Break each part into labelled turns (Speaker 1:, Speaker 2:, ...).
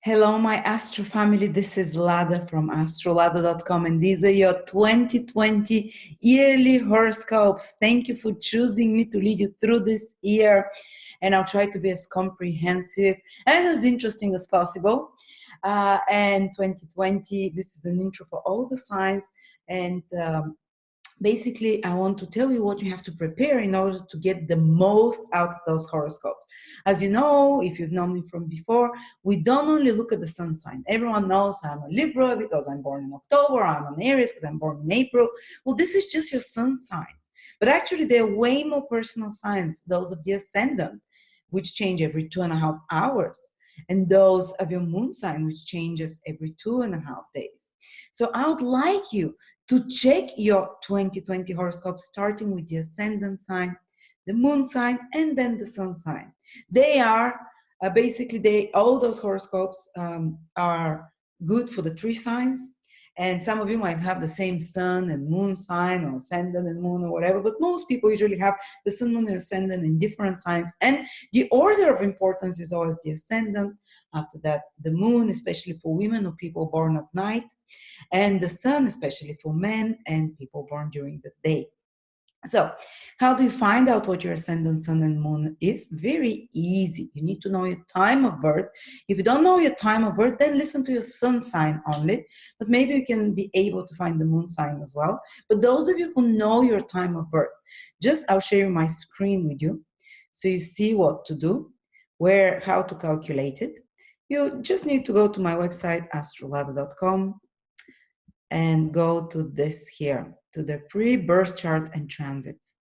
Speaker 1: Hello, my Astro family. This is Lada from astrolada.com, and these are your 2020 yearly horoscopes. Thank you for choosing me to lead you through this year, and I'll try to be as comprehensive and as interesting as possible. And 2020, this is an intro for all the signs, and basically, I want to tell you what you have to prepare in order to get the most out of those horoscopes. As you know, if you've known me from before, we don't only look at the sun sign. Everyone knows I'm a Libra because I'm born in October, I'm an Aries because I'm born in April. Well, this is just your sun sign. But actually, there are way more personal signs, those of the ascendant, which change every 2.5 hours, and those of your moon sign, which changes every 2.5 days. So I would like you to check your 2020 horoscope, starting with the ascendant sign, the moon sign, and then the sun sign. They are all those horoscopes are good for the three signs. And some of you might have the same sun and moon sign, or ascendant and moon, or whatever, but most people usually have the sun, moon, and ascendant in different signs. And the order of importance is always the ascendant, after that the moon, especially for women or people born at night, and the sun, especially for men and people born during the day. So, how do you find out what your ascendant, sun, and moon is? Very easy. You need to know your time of birth. If you don't know your time of birth, then listen to your sun sign only. But maybe you can be able to find the moon sign as well. But those of you who know your time of birth, I'll share my screen with you so you see what to do, how to calculate it. You just need to go to my website, astrolada.com, and go to this here, to the free birth chart and transits.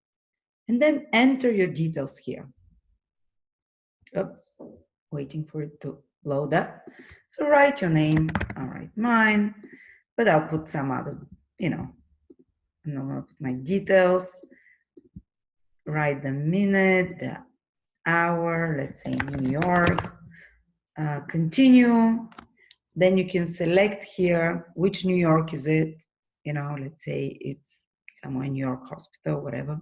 Speaker 1: And then enter your details here. Oops, waiting for it to load up. So write your name, I'll write mine, but I'll put some other, I'm not gonna put my details. Write the minute, the hour, let's say New York. Continue. Then you can select here which New York is it. Let's say it's somewhere in New York Hospital, whatever.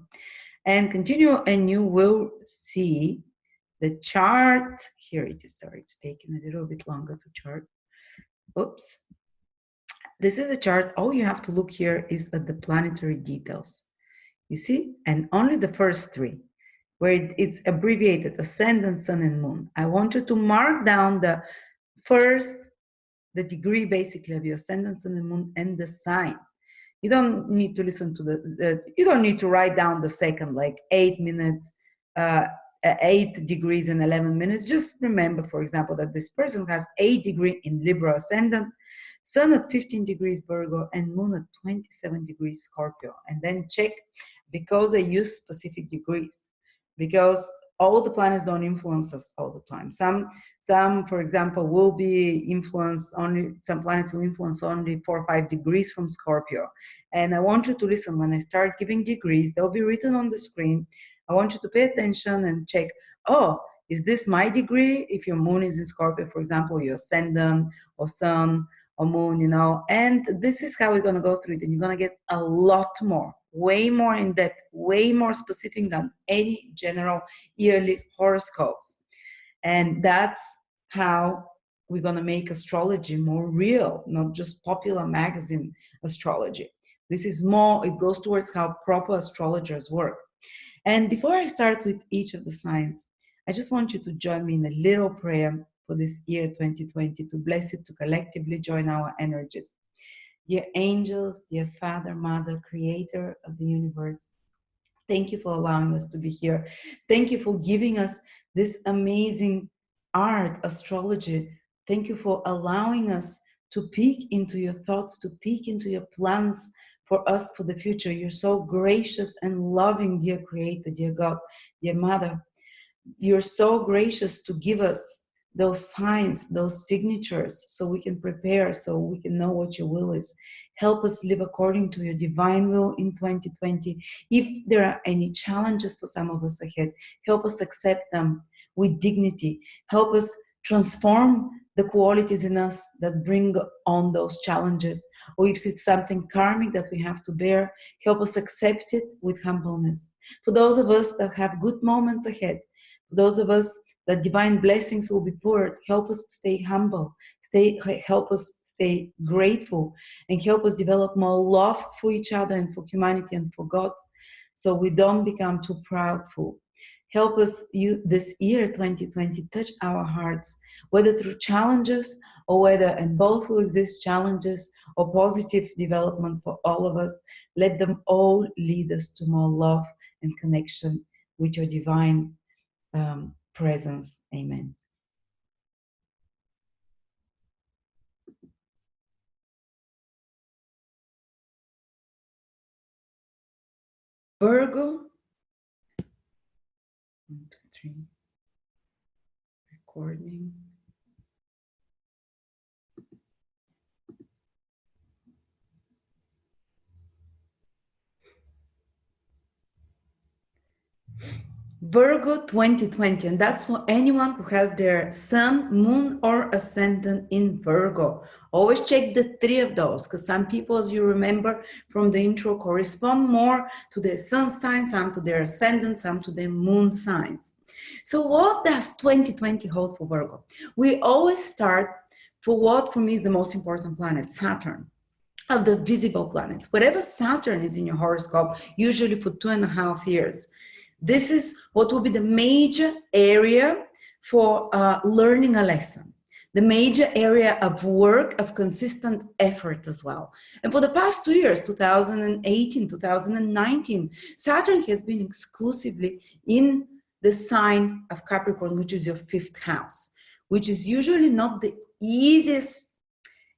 Speaker 1: And continue, and you will see the chart. Here it is. Sorry, it's taking a little bit longer to chart. Oops. This is a chart. All you have to look here is at the planetary details. You see? And only the first three, where it's abbreviated, ascendant, sun, and moon. I want you to mark down the degree basically of your ascendant, sun, and moon, and the sign. You don't need to listen to you don't need to write down the second, like 8 minutes, 8 degrees and 11 minutes. Just remember, for example, that this person has 8 degrees in Libra ascendant, sun at 15 degrees Virgo, and moon at 27 degrees Scorpio. And then check, because I use specific degrees, because all the planets don't influence us all the time. Some, for example, will be influenced only, some planets will influence only 4 or 5 degrees from Scorpio. And I want you to listen. When I start giving degrees, they'll be written on the screen. I want you to pay attention and check, is this my degree? If your moon is in Scorpio, for example, your ascendant or sun or moon, and this is how we're going to go through it. And you're going to get a lot more, way more in depth, way more specific than any general yearly horoscopes. And that's how we're going to make astrology more real, not just popular magazine astrology. This is more, it goes towards how proper astrologers work. And before I start with each of the signs, I just want you to join me in a little prayer for this year 2020, to bless it, to collectively join our energies. Dear angels, dear Father, Mother, Creator of the universe, thank you for allowing us to be here. Thank you for giving us this amazing art, astrology. Thank you for allowing us to peek into your thoughts, to peek into your plans for us for the future. You're so gracious and loving, dear Creator, dear God, dear Mother. You're so gracious to give us those signs, those signatures, so we can prepare, so we can know what your will is. Help us live according to your divine will in 2020. If there are any challenges for some of us ahead, help us accept them with dignity. Help us transform the qualities in us that bring on those challenges. Or if it's something karmic that we have to bear, help us accept it with humbleness. For those of us that have good moments ahead, Those of us that divine blessings will be poured, help us stay humble, help us stay grateful, and help us develop more love for each other and for humanity and for God, so we don't become too proudful. Help us, this year 2020, touch our hearts, whether through challenges or whether, and both will exist, challenges or positive developments for all of us. Let them all lead us to more love and connection with your divine presence. Amen. Virgo. 1, 2, 3. Recording. Virgo 2020, and that's for anyone who has their sun, moon, or ascendant in Virgo. Always check the 3 of those, because some people, as you remember from the intro, correspond more to their sun sign, some to their ascendant, some to their moon signs. So what does 2020 hold for Virgo? We always start for what for me is the most important planet, Saturn. Of the visible planets, whatever Saturn is in your horoscope, usually for 2.5 years. This is what will be the major area for learning a lesson, the major area of work, of consistent effort as well. And for the past 2 years, 2018, 2019, Saturn has been exclusively in the sign of Capricorn, which is your 5th house, which is usually not the easiest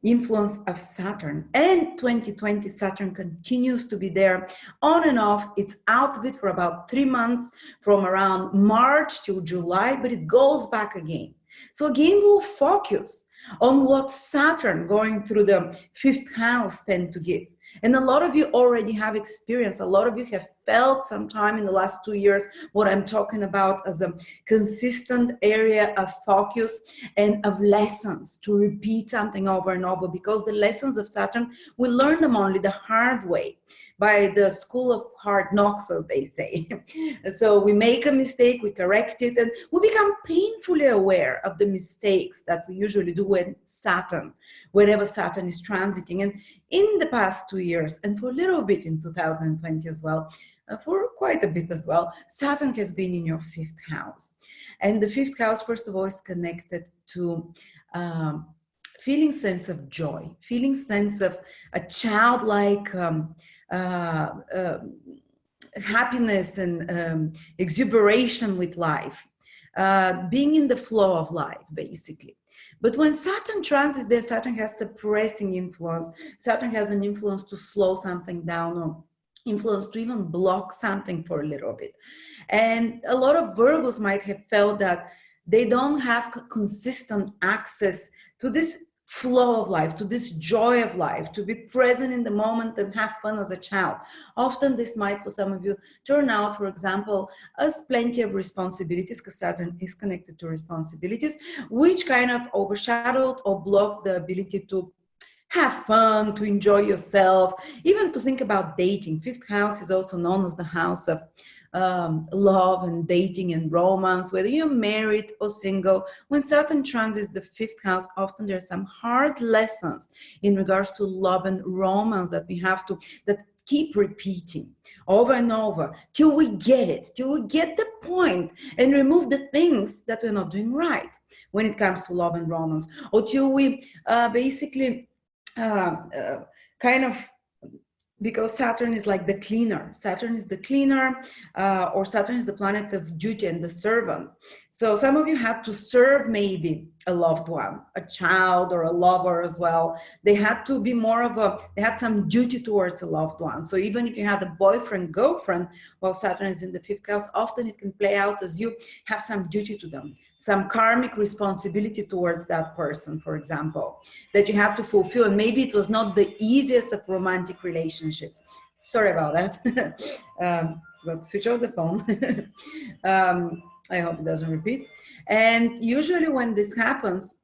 Speaker 1: influence of Saturn. And 2020, Saturn continues to be there on and off. It's out of it for about 3 months, from around March till July, but it goes back again. So again, we'll focus on what Saturn going through the 5th house tend to give. And a lot of you already have experience. A lot of you have felt sometime in the last 2 years what I'm talking about as a consistent area of focus and of lessons, to repeat something over and over, because the lessons of Saturn, we learn them only the hard way, by the school of hard knocks, as they say. So we make a mistake, we correct it, and we become painfully aware of the mistakes that we usually do when Saturn, wherever Saturn is transiting. And in the past 2 years, and for a little bit in 2020 as well, for quite a bit as well, Saturn has been in your 5th house. And the 5th house, first of all, is connected to feeling sense of joy, feeling sense of a childlike happiness and exuberation with life, being in the flow of life, basically. But when Saturn transits there, Saturn has suppressing influence. Saturn has an influence to slow something down, or influence to even block something for a little bit. And a lot of Virgos might have felt that they don't have consistent access to this flow of life, to this joy of life, to be present in the moment and have fun as a child. Often this might, for some of you, turn out, for example, as plenty of responsibilities, because Saturn is connected to responsibilities, which kind of overshadowed or blocked the ability to have fun, to enjoy yourself, even to think about dating. 5th house is also known as the house of love and dating and romance, whether you're married or single. When Saturn transits the 5th house, often there are some hard lessons in regards to love and romance that we have to, that keep repeating over and over till we get it, till we get the point and remove the things that we're not doing right when it comes to love and romance, or till we basically kind of, because Saturn is like the cleaner. Saturn is the cleaner, or Saturn is the planet of duty and the servant. So some of you had to serve maybe a loved one, a child or a lover as well. They had to be more of a, they had some duty towards a loved one. So even if you had a boyfriend, girlfriend, while Saturn is in the 5th house, often it can play out as you have some duty to them, some karmic responsibility towards that person, for example, that you have to fulfill. And maybe it was not the easiest of romantic relationships. Sorry about that. But switch off the phone. I hope it doesn't repeat. And usually when this happens,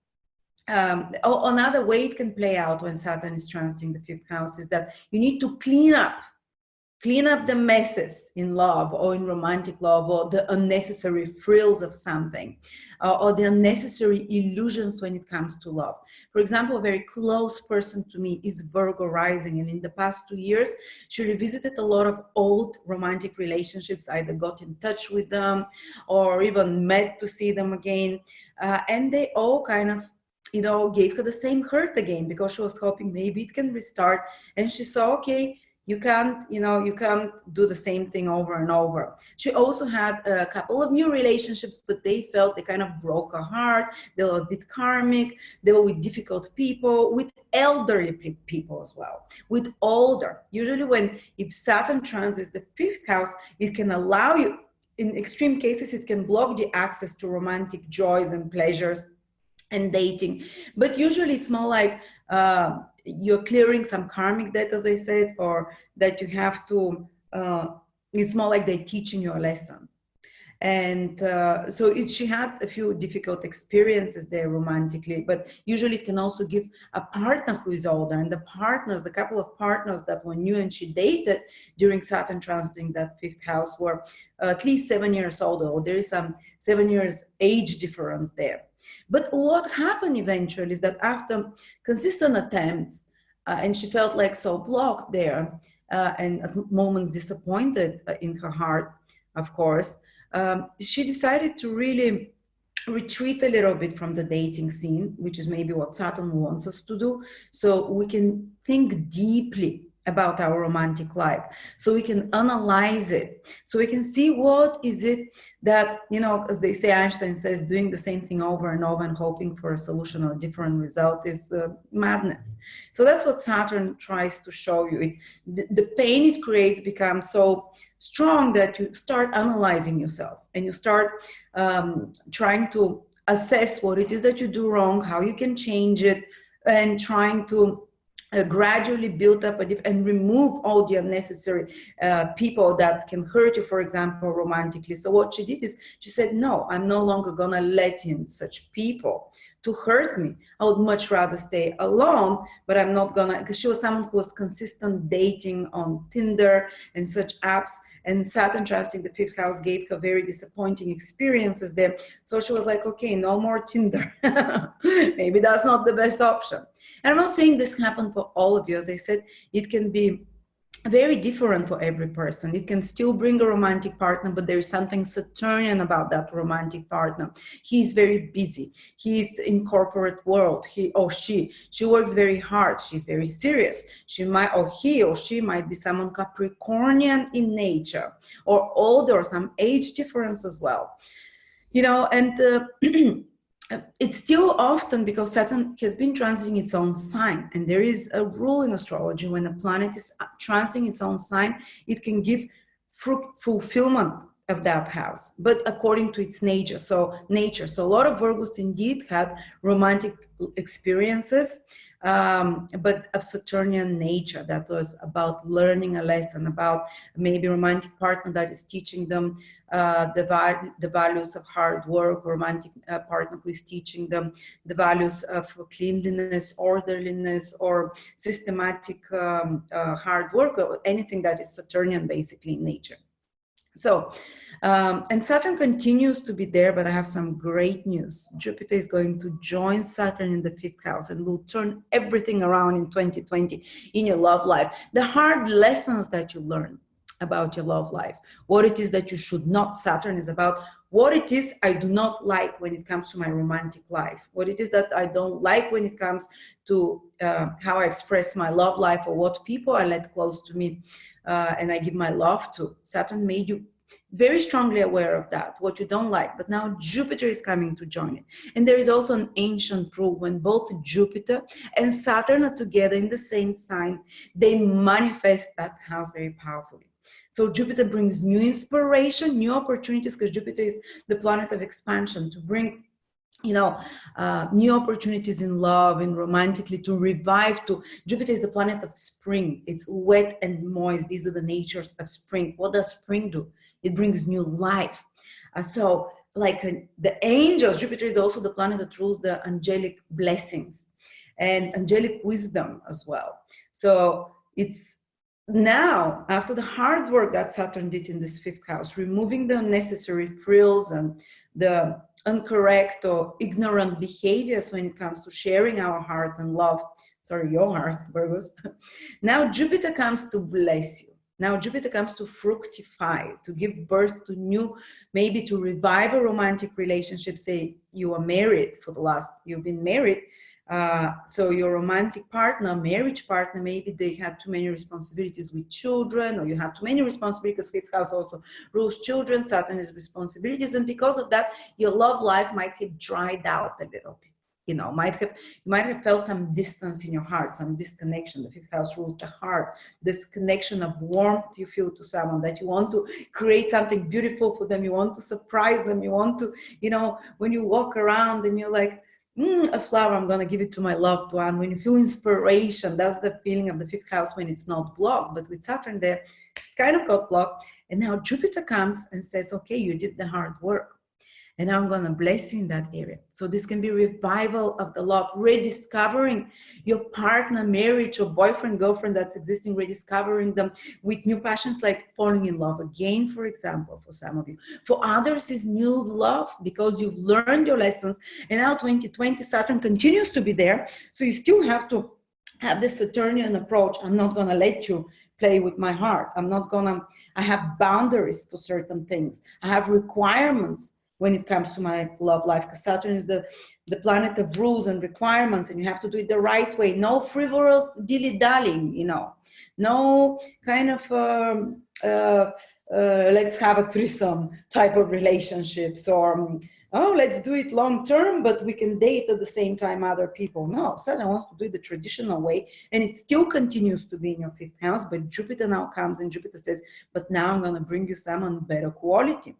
Speaker 1: another way it can play out when Saturn is transiting the 5th house is that you need to clean up clean up the messes in love or in romantic love, or the unnecessary frills of something, or the unnecessary illusions when it comes to love. For example, a very close person to me is Virgo rising, and in the past 2 years she revisited a lot of old romantic relationships, either got in touch with them or even met to see them again, and they all kind of, you know, gave her the same hurt again, because she was hoping maybe it can restart, and she saw, okay, you can't, you know, you can't do the same thing over and over. She also had a couple of new relationships, but they felt they kind of broke her heart. They were a bit karmic. They were with difficult people, with elderly people as well, with older. Usually if Saturn transits the fifth house, it can allow you, in extreme cases, it can block the access to romantic joys and pleasures and dating. But usually it's more like, you're clearing some karmic debt, as I said, or that you have to, it's more like they're teaching you a lesson. And she had a few difficult experiences there romantically, but usually it can also give a partner who is older. And the couple of partners that were new and she dated during Saturn transiting that fifth house were at least 7 years older, or there is some 7 years age difference there. But what happened eventually is that after consistent attempts, and she felt like so blocked there, and at moments disappointed in her heart, of course, she decided to really retreat a little bit from the dating scene, which is maybe what Saturn wants us to do, so we can think deeply about our romantic life, so we can analyze it, so we can see what is it that, you know, as they say, Einstein says, doing the same thing over and over and hoping for a solution or a different result is madness. So that's what Saturn tries to show you. The pain it creates becomes so strong that you start analyzing yourself, and you start trying to assess what it is that you do wrong, how you can change it, and trying to gradually build up and remove all the unnecessary people that can hurt you, for example, romantically. So what she did is she said, no, I'm no longer gonna let in such people to hurt me. I would much rather stay alone, but I'm not gonna, because she was someone who was consistent dating on Tinder and such apps, and Saturn transiting the fifth house gave her very disappointing experiences there. So she was like, okay, no more Tinder. Maybe that's not the best option. And I'm not saying this happened for all of you. As I said, it can be very different for every person. It can still bring a romantic partner, but there is something Saturnian about that romantic partner. He's very busy. He's in corporate world. He or she works very hard. She's very serious. He or she might be someone Capricornian in nature, or older, some age difference as well. You know, and it's still often because Saturn has been transiting its own sign, and there is a rule in astrology: when a planet is transiting its own sign, it can give fulfillment of that house, but according to its nature. So a lot of Virgos indeed had romantic experiences, but of Saturnian nature, that was about learning a lesson, about maybe a romantic partner that is teaching them the values of hard work, romantic partner who is teaching them the values of cleanliness, orderliness, or systematic hard work, or anything that is Saturnian basically in nature. So, and Saturn continues to be there, but I have some great news. Jupiter is going to join Saturn in the fifth house and will turn everything around in 2020 in your love life. The hard lessons that you learn about your love life, what it is that you should not. Saturn is about what it is I do not like when it comes to my romantic life, what it is that I don't like when it comes to how I express my love life, or what people I let close to me and I give my love to. Saturn made you very strongly aware of that, what you don't like, but now Jupiter is coming to join it. And there is also an ancient rule: when both Jupiter and Saturn are together in the same sign, they manifest that house very powerfully. So Jupiter brings new inspiration, new opportunities, because Jupiter is the planet of expansion, to bring, you know, new opportunities in love and romantically, to revive. Jupiter is the planet of spring. It's wet and moist. These are the natures of spring. What does spring do? It brings new life. So like the angels, Jupiter is also the planet that rules the angelic blessings and angelic wisdom as well. So it's now, after the hard work that Saturn did in this fifth house, removing the unnecessary frills and the incorrect or ignorant behaviors when it comes to sharing our heart and love, sorry, your heart, Virgos. Now Jupiter comes to bless you. Now Jupiter comes to fructify, to give birth to new, maybe to revive a romantic relationship. Say you are married you've been married, so your romantic partner, marriage partner, maybe they had too many responsibilities with children, or you have too many responsibilities, because fifth house also rules children, Saturn is responsibilities, and because of that, your love life might have dried out a little bit. You know, you might have felt some distance in your heart, some disconnection. The fifth house rules the heart, this connection of warmth you feel to someone, that you want to create something beautiful for them, you want to surprise them, you want to, you know, when you walk around and you're like, a flower, I'm going to give it to my loved one. When you feel inspiration, that's the feeling of the fifth house when it's not blocked. But with Saturn there, it kind of got blocked. And now Jupiter comes and says, okay, you did the hard work, and I'm going to bless you in that area. So this can be revival of the love, rediscovering your partner, marriage, or boyfriend, girlfriend that's existing, rediscovering them with new passions, like falling in love again, for example, for some of you. For others, is new love because you've learned your lessons. And now 2020, Saturn continues to be there. So you still have to have this Saturnian approach. I'm not going to let you play with my heart. I have boundaries for certain things. I have requirements when it comes to my love life, because Saturn is the planet of rules and requirements, and you have to do it the right way. No frivolous dilly-dallying, you know. No kind of let's have a threesome type of relationships, or oh, let's do it long term, but we can date at the same time other people. No, Saturn wants to do it the traditional way, and it still continues to be in your fifth house, but Jupiter now comes, and Jupiter says, but now I'm going to bring you someone better quality.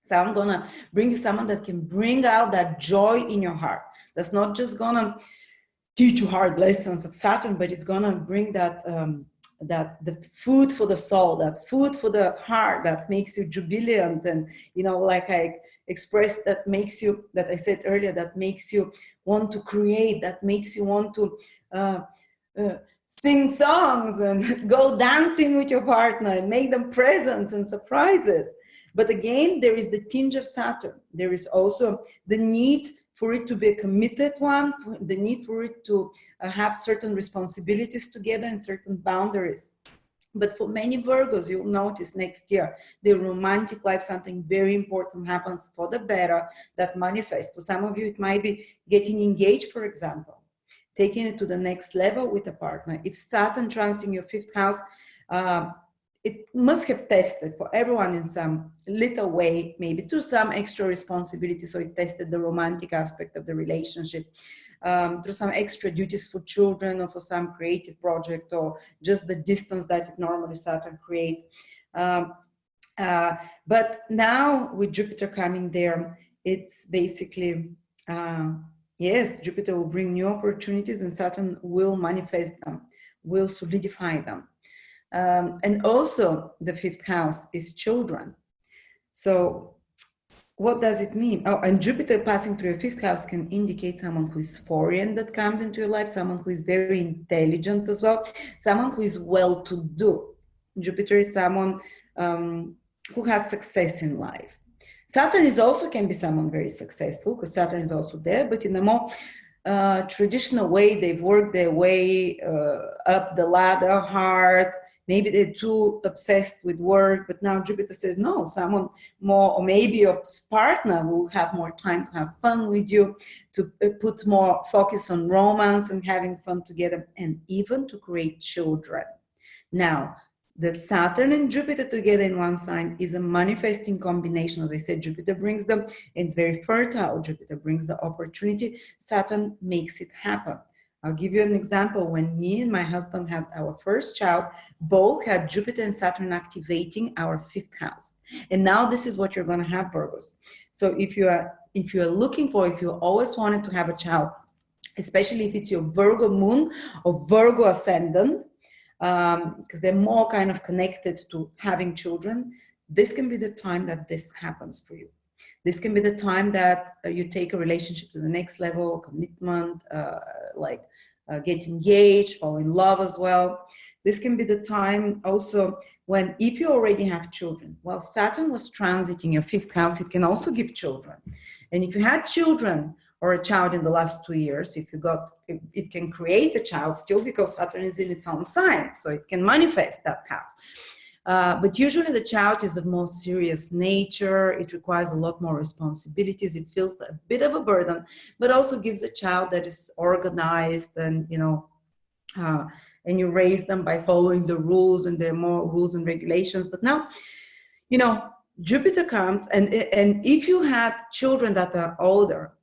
Speaker 1: So I'm going to bring you someone that can bring out that joy in your heart. That's not just going to teach you hard lessons of Saturn, but it's going to bring that, the food for the soul, that food for the heart that makes you jubilant. And, you know, like I expressed, that makes you, that I said earlier, that makes you want to create, that makes you want to sing songs and go dancing with your partner and make them presents and surprises. But again, there is the tinge of Saturn. There is also the need for it to be a committed one, the need for it to have certain responsibilities together and certain boundaries. But for many Virgos, you'll notice next year, the romantic life, something very important happens for the better that manifests. For some of you, it might be getting engaged, for example, taking it to the next level with a partner. If Saturn transiting your fifth house, it must have tested for everyone in some little way, maybe to some extra responsibility. So it tested the romantic aspect of the relationship, through some extra duties for children, or for some creative project, or just the distance that it normally Saturn creates. But now with Jupiter coming there, it's basically, yes, Jupiter will bring new opportunities, and Saturn will manifest them, will solidify them. And also the fifth house is children. So what does it mean? Oh, and Jupiter passing through your fifth house can indicate someone who is foreign that comes into your life, someone who is very intelligent as well, someone who is well-to-do. Jupiter is someone who has success in life. Saturn is also can be someone very successful, because Saturn is also there, but in a more traditional way. They've worked their way up the ladder hard. Maybe they're too obsessed with work, but now Jupiter says, no, someone more, or maybe your partner will have more time to have fun with you, to put more focus on romance and having fun together, and even to create children. Now, the Saturn and Jupiter together in one sign is a manifesting combination. As I said, Jupiter brings them, it's very fertile. Jupiter brings the opportunity. Saturn makes it happen. I'll give you an example. When me and my husband had our first child, both had Jupiter and Saturn activating our fifth house. And now this is what you're going to have, Virgos. So if you're looking for, if you always wanted to have a child, especially if it's your Virgo moon or Virgo ascendant, because they're more kind of connected to having children, this can be the time that this happens for you. This can be the time that you take a relationship to the next level, commitment, get engaged, fall in love as well. This can be the time also when, if you already have children, while Saturn was transiting your fifth house, it can also give children. And if you had children or a child in the last 2 years, if you got, it can create a child still, because Saturn is in its own sign, so it can manifest that house. But usually the child is of more serious nature. It requires a lot more responsibilities. It feels a bit of a burden, but also gives a child that is organized, and, you know, and you raise them by following the rules, and there are more rules and regulations. But now, you know, Jupiter comes, and if you had children that are older,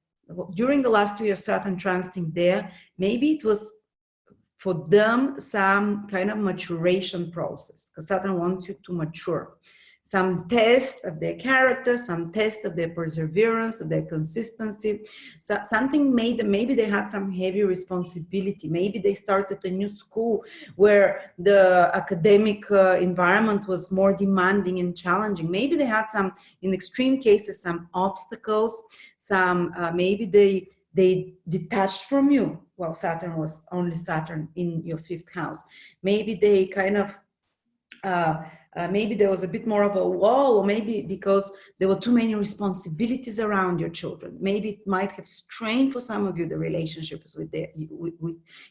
Speaker 1: during the last 2 years, Saturn transiting there, maybe it was for them some kind of maturation process, because Saturn wants you to mature. Some test of their character, some test of their perseverance, of their consistency. So something made them, maybe they had some heavy responsibility. Maybe they started a new school where the academic environment was more demanding and challenging. Maybe they had some, in extreme cases, some obstacles. Some maybe they detached from you. Well, Saturn was only Saturn in your fifth house. Maybe they kind of, maybe there was a bit more of a wall, or maybe because there were too many responsibilities around your children. Maybe it might have strained for some of you the relationships with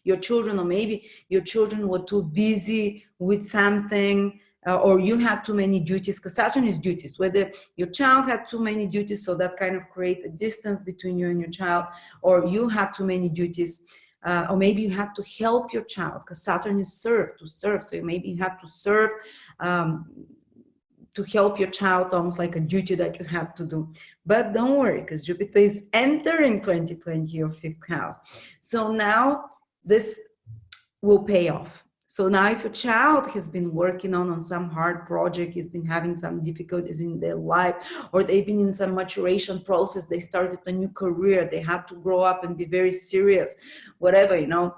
Speaker 1: your children, or maybe your children were too busy with something, or you had too many duties, because Saturn is duties. Whether your child had too many duties, so that kind of create a distance between you and your child, or you had too many duties, or maybe you have to help your child, because Saturn is to serve. So maybe you have to serve, to help your child, almost like a duty that you have to do. But don't worry, because Jupiter is entering 2020 your fifth house. So now this will pay off. So now if a child has been working on some hard project, has been having some difficulties in their life, or they've been in some maturation process, they started a new career, they had to grow up and be very serious, whatever, you know,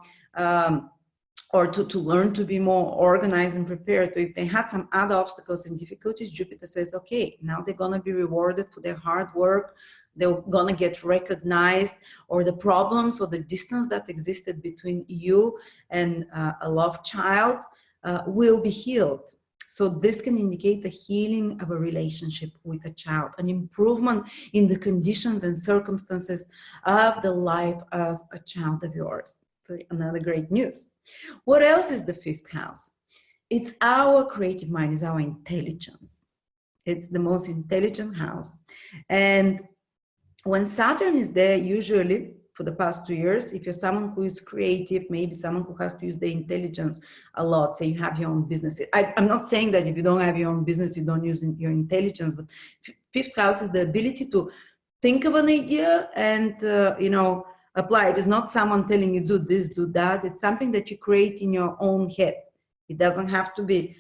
Speaker 1: or to learn to be more organized and prepared. So if they had some other obstacles and difficulties, Jupiter says, okay, now they're going to be rewarded for their hard work. They're going to get recognized, or the problems or the distance that existed between you and a loved child will be healed. So this can indicate the healing of a relationship with a child, an improvement in the conditions and circumstances of the life of a child of yours. So another great news. What else is the fifth house? It's our creative mind, it's our intelligence. It's the most intelligent house. And when Saturn is there, usually for the past 2 years, if you're someone who is creative, maybe someone who has to use their intelligence a lot, say you have your own business. I'm not saying that if you don't have your own business, you don't use your intelligence, but fifth house is the ability to think of an idea and, you know, apply it. It's not someone telling you do this, do that. It's something that you create in your own head. It doesn't have to be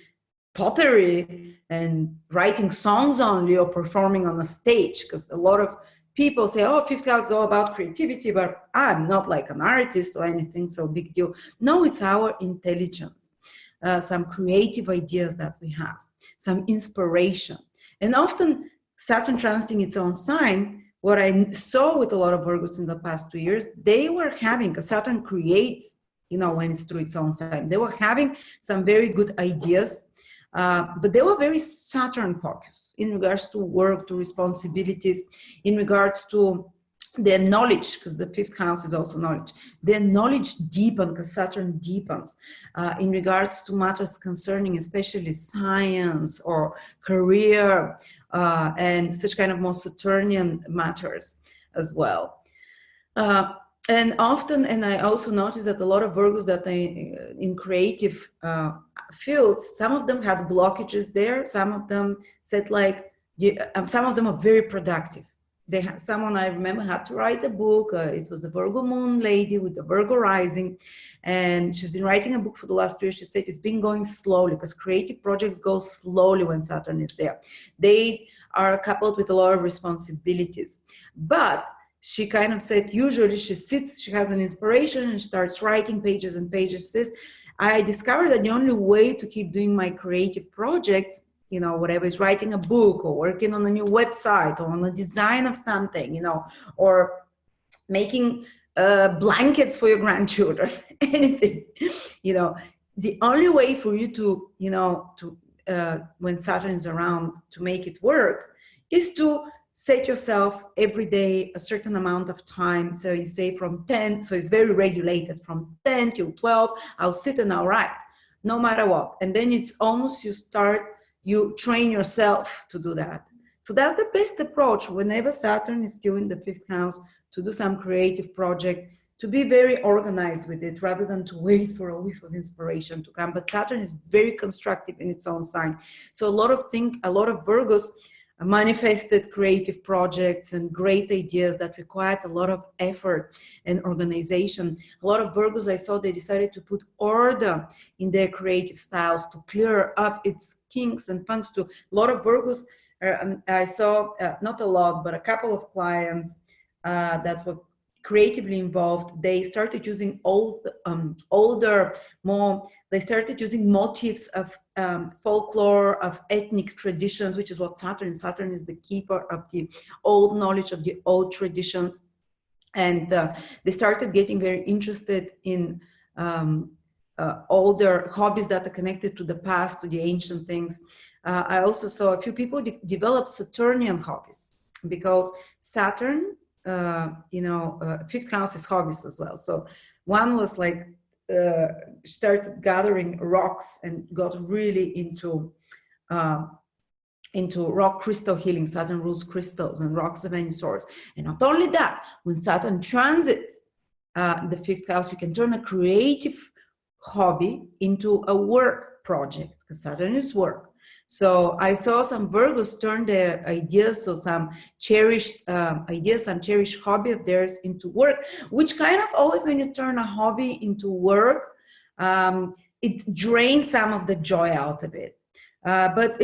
Speaker 1: pottery and writing songs only, or performing on a stage, because a lot of people say, oh, fifth house is all about creativity, but I'm not like an artist or anything, so big deal. No, it's our intelligence, some creative ideas that we have, some inspiration. And often Saturn transiting its own sign, what I saw with a lot of Virgos in the past 2 years, they were having, because Saturn creates, you know, when it's through its own sign, they were having some very good ideas, but they were very Saturn focused in regards to work, to responsibilities, in regards to their knowledge, because the fifth house is also knowledge. Their knowledge deepened, because Saturn deepens, in regards to matters concerning especially science or career, and such kind of more Saturnian matters as well. And often, and I also noticed that a lot of Virgos that they in creative fields, some of them had blockages there. Some of them said like, some of them are very productive. They had, someone I remember had to write a book. It was a Virgo moon lady with a Virgo rising, and she's been writing a book for the last 2 years. She said it's been going slowly, because creative projects go slowly when Saturn is there. They are coupled with a lot of responsibilities, but she kind of said, usually she sits, she has an inspiration and starts writing pages and pages. Says, I discovered that the only way to keep doing my creative projects, you know, whatever is writing a book or working on a new website or on a design of something, you know, or making blankets for your grandchildren, anything, you know, the only way for you to, when Saturn is around, to make it work is to set yourself every day a certain amount of time. So you say from 10, so it's very regulated, from 10 till 12, I'll sit and I'll write, no matter what. And then it's almost you train yourself to do that. So that's the best approach whenever Saturn is still in the 5th house, to do some creative project, to be very organized with it rather than to wait for a whiff of inspiration to come. But Saturn is very constructive in its own sign. So a lot of Virgos manifested creative projects and great ideas that required a lot of effort and organization. A lot of Virgos, I saw, they decided to put order in their creative styles, to clear up its kinks and funks. To a lot of Virgos, I saw, not a lot, but a couple of clients that were creatively involved. They started using they started using motifs of folklore, of ethnic traditions, which is what Saturn is the keeper of the old knowledge, of the old traditions. And they started getting very interested in older hobbies that are connected to the past, to the ancient things. I also saw a few people develop Saturnian hobbies, because Saturn, 5th house is hobbies as well. So one was like, started gathering rocks and got really into rock crystal healing. Saturn rules crystals and rocks of any sort. And not only that, when Saturn transits the 5th house, you can turn a creative hobby into a work project, because Saturn is work. So I saw some Virgos turn their ideas, so some cherished ideas, some cherished hobby of theirs into work, which kind of always, when you turn a hobby into work, it drains some of the joy out of it. But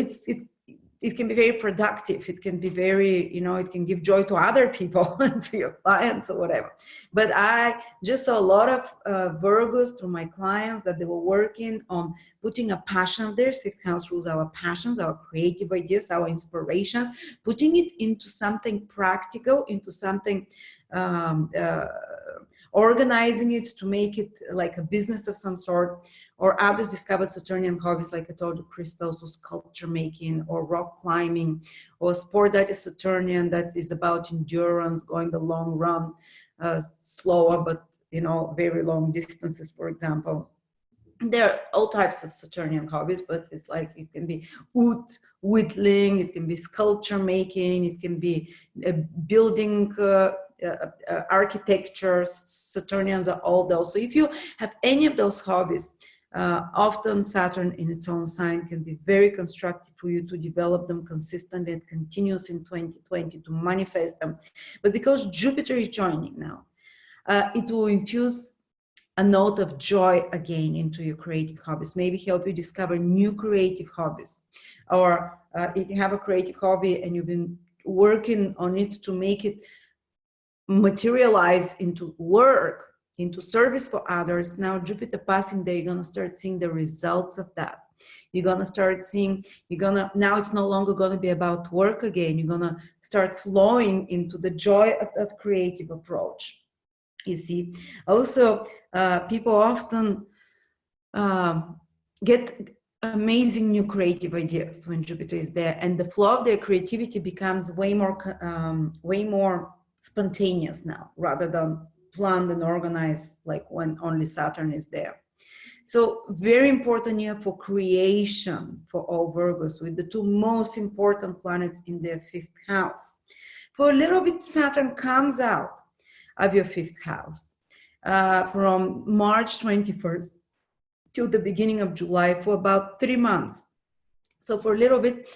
Speaker 1: it can be very productive. It can be very, it can give joy to other people, to your clients or whatever. But I just saw a lot of Virgos through my clients that they were working on putting a passion of theirs. 5th house rules our passions, our creative ideas, our inspirations, putting it into something practical, into something, organizing it to make it like a business of some sort. Or others discovered Saturnian hobbies, like I told you, crystals, or sculpture making, or rock climbing, or a sport that is Saturnian, that is about endurance, going the long run, slower, but very long distances, for example. There are all types of Saturnian hobbies, but it's like, it can be whittling, it can be sculpture making, it can be building, architecture. Saturnians are all those. So if you have any of those hobbies, often Saturn in its own sign can be very constructive for you to develop them consistently and continuous in 2020, to manifest them. But because Jupiter is joining now, it will infuse a note of joy again into your creative hobbies, maybe help you discover new creative hobbies. Or if you have a creative hobby and you've been working on it to make it materialize into work, into service for others, now Jupiter passing there, you're going to start seeing the results of that. You're going to start seeing, now it's no longer going to be about work again. You're going to start flowing into the joy of that creative approach. You see, also, people often get amazing new creative ideas when Jupiter is there, and the flow of their creativity becomes way more spontaneous now, rather than planned and organized, like when only Saturn is there. So very important year for creation for all Virgos, with the 2 most important planets in their 5th house. For a little bit, Saturn comes out of your 5th house from March 21st till the beginning of July, for about 3 months. So for a little bit,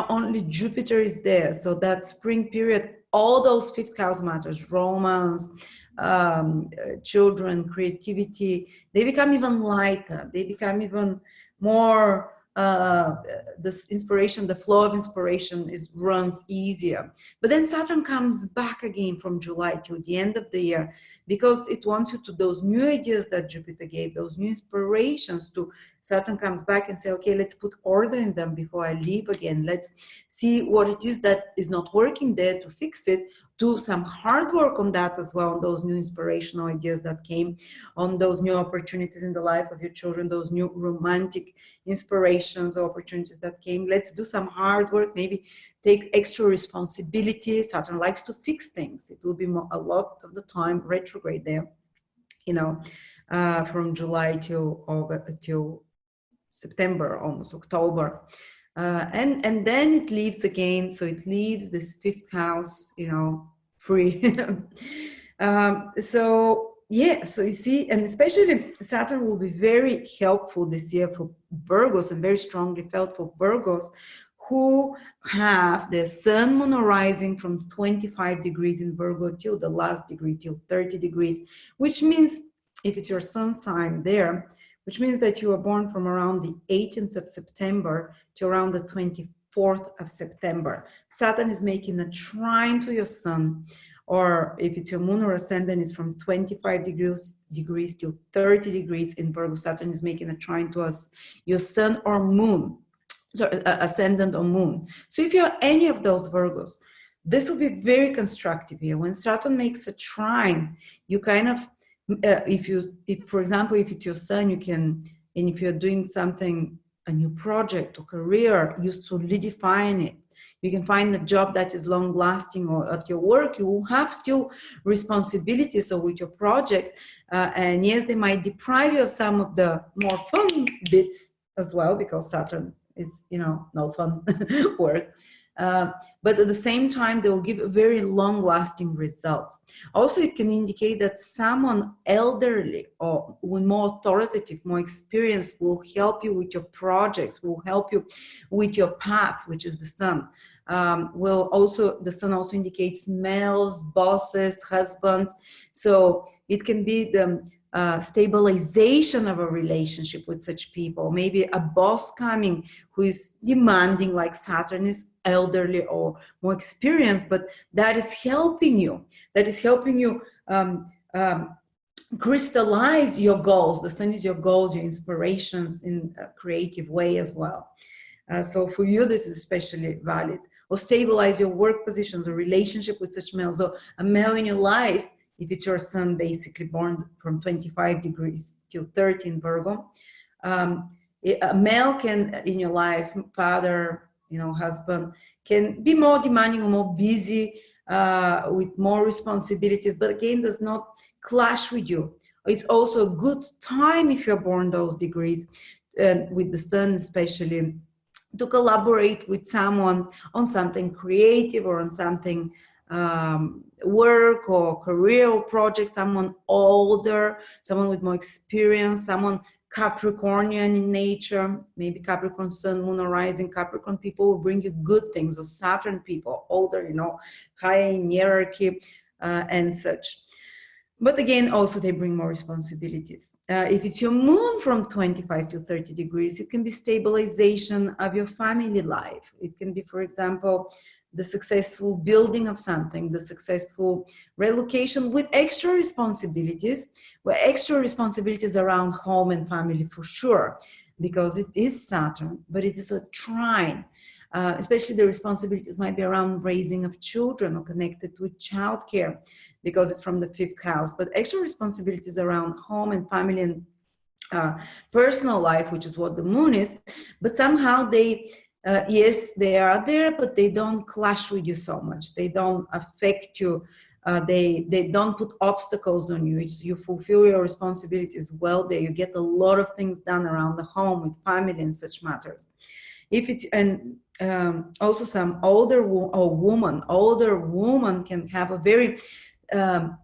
Speaker 1: only Jupiter is there. So that spring period, all those 5th house matters, romance, children, creativity, they become even lighter. They become even more, this inspiration, the flow of inspiration runs easier. But then Saturn comes back again from July till the end of the year, because it wants you to those new ideas that Jupiter gave, those new inspirations. To Saturn comes back and say, okay, let's put order in them before I leave again. Let's see what it is that is not working there, to fix it, do some hard work on that as well, on those new inspirational ideas that came, on those new opportunities in the life of your children, those new romantic inspirations or opportunities that came. Let's do some hard work, maybe take extra responsibility. Saturn likes to fix things. It will be a lot of the time retrograde there, you know, from July till August, till September, almost October. And then it leaves again, so it leaves this fifth house, you know, free. So yeah, so you see, and especially Saturn will be very helpful this year for Virgos, and very strongly felt for Virgos who have the sun, moon, or rising from 25 degrees in Virgo till the last degree, till 30 degrees, which means if it's your sun sign there, which means that you were born from around the 18th of September to around the 24th of September. Saturn is making a trine to your sun, or if it's your moon or ascendant, is from 25 degrees to 30 degrees in Virgo. Saturn is making a trine to us, your sun or moon, so ascendant or moon. So if you're any of those Virgos, this will be very constructive here. When Saturn makes a trine, you kind of, if for example, if it's your sun, you can, and if you're doing something, a new project or career, you solidifying it. You can find a job that is long lasting, or at your work, you will have still responsibilities or with your projects. And yes, they might deprive you of some of the more fun bits as well, because Saturn is, you know, no fun work. But at the same time, they will give very long-lasting results. Also, it can indicate that someone elderly or with more authoritative, more experience will help you with your projects, will help you with your path, which is the sun. The sun also indicates males, bosses, husbands. So it can be the stabilization of a relationship with such people. Maybe a boss coming who is demanding, like Saturn is elderly or more experienced, but that is helping you. That is helping you crystallize your goals. The sun is your goals, your inspirations in a creative way as well. So for you, this is especially valid. Or stabilize your work positions or relationship with such males. So a male in your life, if it's your sun basically born from 25 degrees to 30 in Virgo, a male can, in your life, father, you know, husband, can be more demanding or more busy with more responsibilities, but again, does not clash with you. It's also a good time if you're born those degrees, with the sun especially, to collaborate with someone on something creative or on something work or career or project, someone older, someone with more experience, someone Capricornian in nature, maybe Capricorn sun, moon, or rising. Capricorn people will bring you good things, or Saturn people, older, you know, higher in hierarchy and such. But again, also they bring more responsibilities. If it's your moon from 25 to 30 degrees, it can be stabilization of your family life. It can be, for example, the successful building of something, the successful relocation with extra responsibilities, around home and family for sure, because it is Saturn, but it is a trine. Especially the responsibilities might be around raising of children or connected with childcare, because it's from the fifth house, but extra responsibilities around home and family and personal life, which is what the moon is. But somehow they, yes, they are there, but they don't clash with you so much. They don't affect you. They don't put obstacles on you. You fulfill your responsibilities well there. You get a lot of things done around the home with family and such matters. If it's, and also some older woman can have a very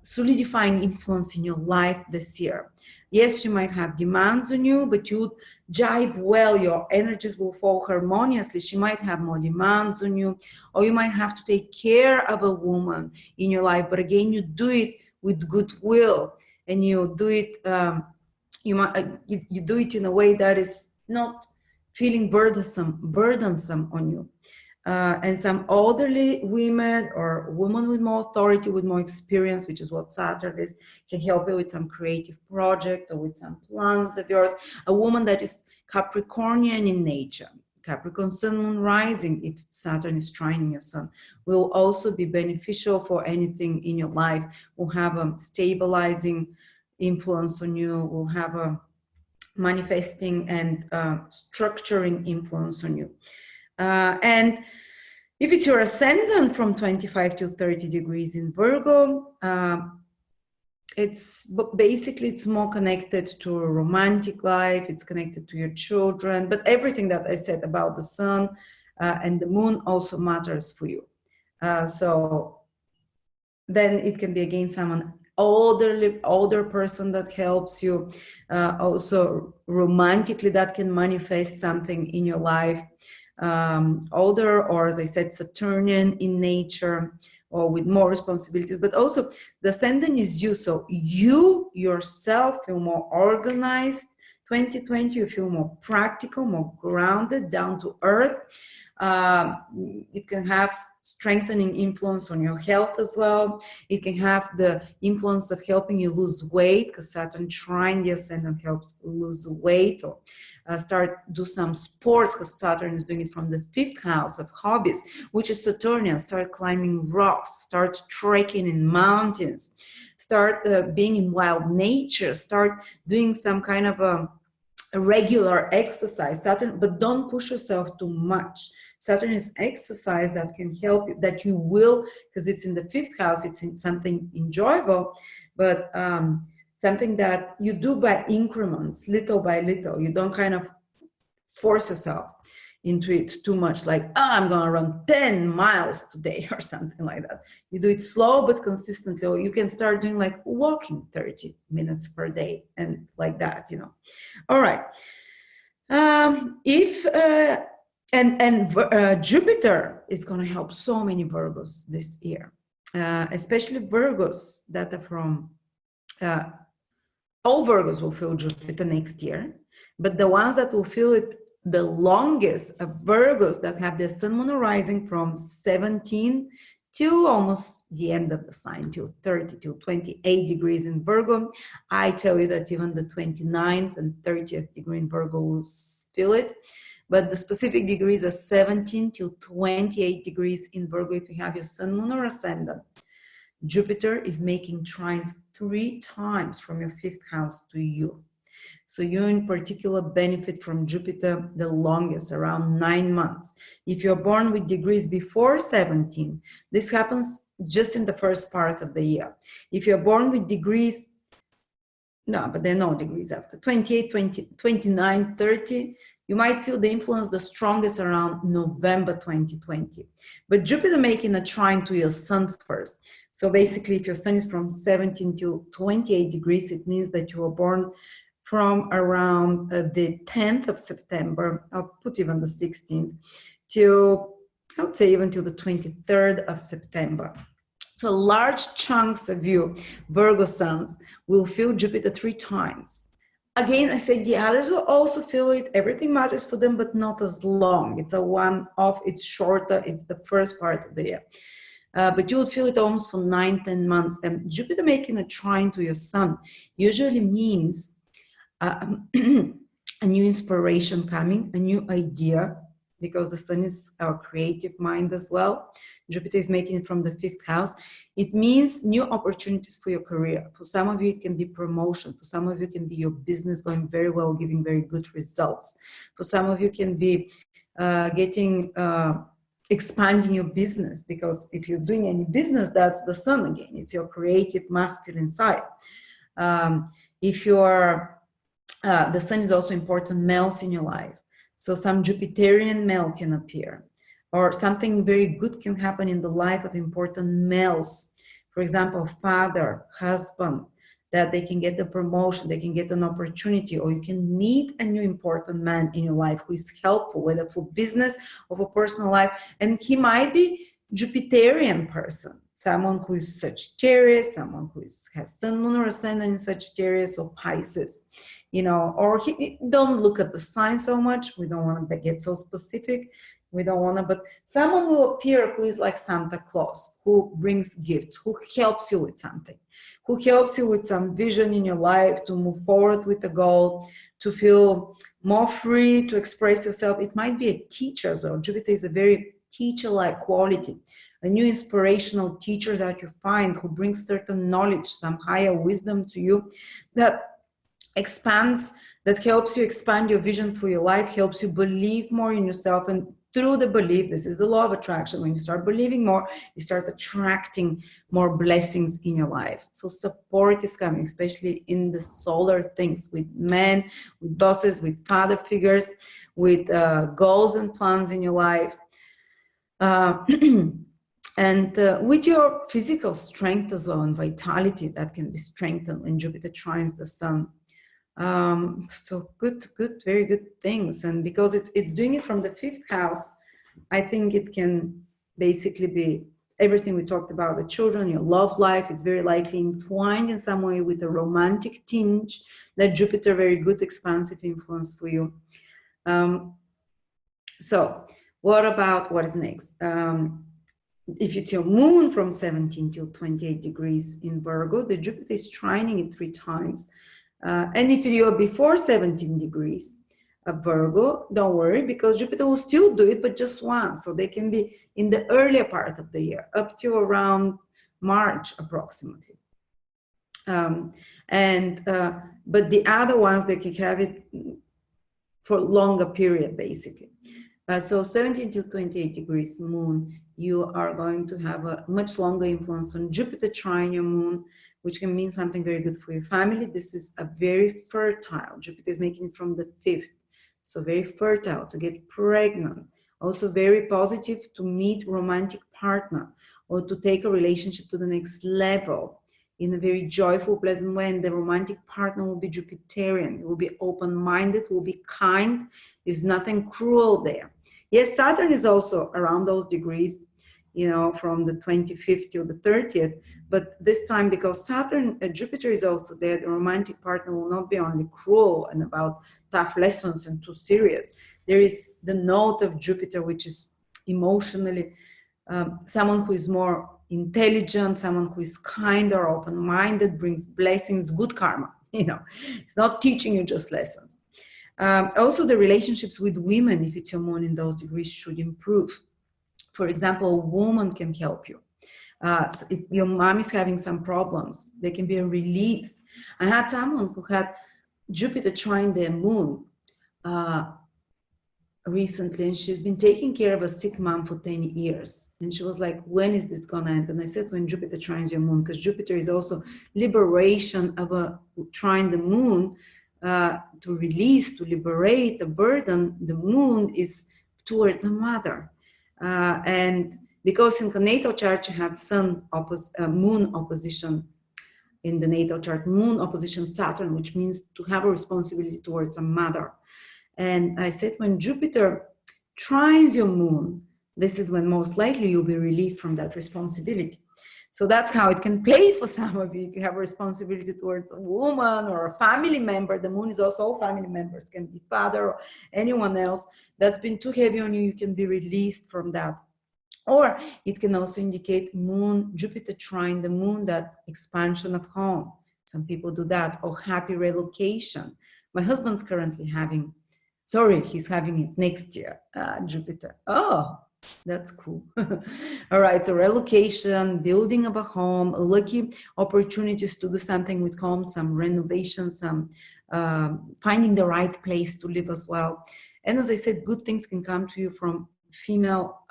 Speaker 1: solidifying influence in your life this year. Yes, she might have demands on you, but you jive well. Your energies will flow harmoniously. She might have more demands on you, or you might have to take care of a woman in your life. But again, you do it with goodwill, and you do it. You do it in a way that is not feeling burdensome on you. And some elderly women or women with more authority, with more experience, which is what Saturn is, can help you with some creative project or with some plans of yours. A woman that is Capricornian in nature. Capricorn sun, moon, rising, if Saturn is trining your sun, will also be beneficial for anything in your life. Will have a stabilizing influence on you, will have a manifesting and structuring influence on you. And if it's your ascendant from 25 to 30 degrees in Virgo, it's more connected to a romantic life. It's connected to your children, but everything that I said about the sun and the moon also matters for you. So then it can be again someone older person that helps you, also romantically that can manifest something in your life, older, or as I said, Saturnian in nature, or with more responsibilities. But also the ascendant is you, so you yourself feel more organized. 2020, you feel more practical, more grounded, down to earth. It can have strengthening influence on your health as well. It can have the influence of helping you lose weight, because Saturn trine the ascendant helps lose weight, or do some sports, because Saturn is doing it from the 5th house of hobbies, which is Saturnian. Start climbing rocks, start trekking in mountains, start being in wild nature, start doing some kind of a regular exercise. Saturn, but don't push yourself too much. Saturn is exercise that can help you, that you will, because it's in the 5th house, it's in something enjoyable, but something that you do by increments, little by little. You don't kind of force yourself into it too much, like, oh, I'm gonna run 10 miles today or something like that. You do it slow but consistently, or you can start doing like walking 30 minutes per day and like that, you know. All right. Jupiter is going to help so many Virgos this year, especially Virgos that are from, all Virgos will feel Jupiter next year, but the ones that will feel it the longest are Virgos that have their sun, moon, rising from 17 to almost the end of the sign, till 30 to 28 degrees in Virgo. I tell you that even the 29th and 30th degree in Virgo will feel it. But the specific degrees are 17 to 28 degrees in Virgo if you have your sun, moon, or ascendant. Jupiter is making trines 3 times from your 5th house to you. So you in particular benefit from Jupiter the longest, around 9 months. If you're born with degrees before 17, this happens just in the first part of the year. If you're born with degrees, no, but there are no degrees after 28, 20, 29, 30, you might feel the influence the strongest around November 2020. But Jupiter making a trine to your sun first. So basically, if your sun is from 17 to 28 degrees, it means that you were born from around the 10th of September, I'll put even the 16th, till, I would say even till the 23rd of September. So large chunks of you, Virgo suns, will feel Jupiter 3 times. Again, I say the others will also feel it. Everything matters for them, but not as long. It's a one-off, it's shorter, it's the first part of the year. But you would feel it almost for 9-10 months. And Jupiter making a trine to your sun usually means a new inspiration coming, a new idea, because the sun is our creative mind as well. Jupiter is making it from the 5th house. It means new opportunities for your career. For some of you, it can be promotion. For some of you, it can be your business going very well, giving very good results. For some of you, it can be expanding your business, because if you're doing any business, that's the sun again. It's your creative masculine side. If you're, the sun is also important males in your life. So some Jupiterian male can appear, or something very good can happen in the life of important males. For example, father, husband, that they can get a promotion, they can get an opportunity, or you can meet a new important man in your life who is helpful, whether for business or for personal life. And he might be Jupiterian person, someone who is Sagittarius, someone who has sun, moon, or ascendant in Sagittarius or Pisces, you know, or don't look at the sign so much. We don't want to get so specific. We don't want to, but someone will appear who is like Santa Claus, who brings gifts, who helps you with something, who helps you with some vision in your life to move forward with a goal. to feel more free to express yourself. It might be a teacher as well. Jupiter is a very teacher-like quality, a new inspirational teacher that you find who brings certain knowledge, some higher wisdom to you that expands, that helps you expand your vision for your life, helps you believe more in yourself. And through the belief, this is the law of attraction. When you start believing more, you start attracting more blessings in your life. So support is coming, especially in the solar things, with men, with bosses, with father figures, with goals and plans in your life. And with your physical strength as well, and vitality that can be strengthened when Jupiter trines the sun. So good, very good things. And because it's doing it from the 5th house, I think it can basically be everything we talked about, the children, your love life. It's very likely entwined in some way with a romantic tinge. That Jupiter, very good expansive influence for you. So what is next? If it's your moon from 17 till 28 degrees in Virgo, the Jupiter is trining it 3 times. And if you're before 17 degrees of Virgo, don't worry, because Jupiter will still do it, but just once. So they can be in the earlier part of the year, up to around March approximately. But the other ones, they can have it for a longer period, basically. So 17 to 28 degrees moon, you are going to have a much longer influence on Jupiter trine your moon, which can mean something very good for your family. This is a very fertile. Jupiter is making it from the 5th. So very fertile to get pregnant. Also very positive to meet romantic partner or to take a relationship to the next level in a very joyful, pleasant way. And the romantic partner will be Jupiterian. It will be open-minded, will be kind. There's nothing cruel there. Yes, Saturn is also around those degrees, you know, from the 25th to the 30th. But this time, because Saturn, Jupiter is also there, the romantic partner will not be only cruel and about tough lessons and too serious. There is the note of Jupiter, which is emotionally someone who is more intelligent, someone who is kinder, open-minded, brings blessings, good karma. You know, it's not teaching you just lessons. Also, the relationships with women, if it's your moon in those degrees, should improve. For example, a woman can help you. So if your mom is having some problems, there can be a release. I had someone who had Jupiter trine their moon recently, and she's been taking care of a sick mom for 10 years. And she was like, when is this gonna end? And I said, when Jupiter trines your moon, because Jupiter is also liberation of a trine the moon, to release, to liberate a burden. The moon is towards a mother. And because in the natal chart you had moon opposition in the natal chart, moon opposition Saturn, which means to have a responsibility towards a mother. And I said, when Jupiter trines your moon, this is when most likely you'll be relieved from that responsibility. So that's how it can play for some of you. If you have a responsibility towards a woman or a family member, the moon is also all family members, can be father or anyone else that's been too heavy on you, you can be released from that. Or it can also indicate moon, Jupiter trine the moon, that expansion of home. Some people do that, or happy relocation. My husband's currently having, he's having it next year, Jupiter. Oh, that's cool. All right, so relocation, building of a home, lucky opportunities to do something with home, some renovation, some finding the right place to live as well. And as I said, good things can come to you from female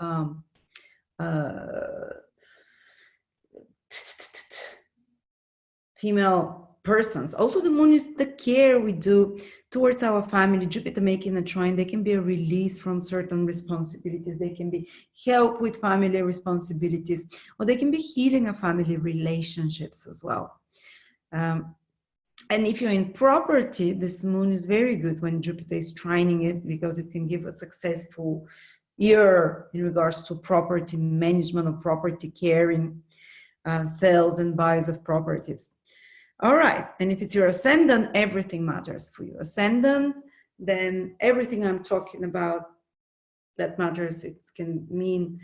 Speaker 1: female persons. Also, the moon is the care we do towards our family. Jupiter making a trine, they can be a release from certain responsibilities. They can be help with family responsibilities, or they can be healing of family relationships as well. And if you're in property, this moon is very good when Jupiter is trining it, because it can give a successful year in regards to property management or property caring, sales and buys of properties. All right, and if it's your ascendant, everything matters for you. Ascendant, then everything I'm talking about that matters. It can mean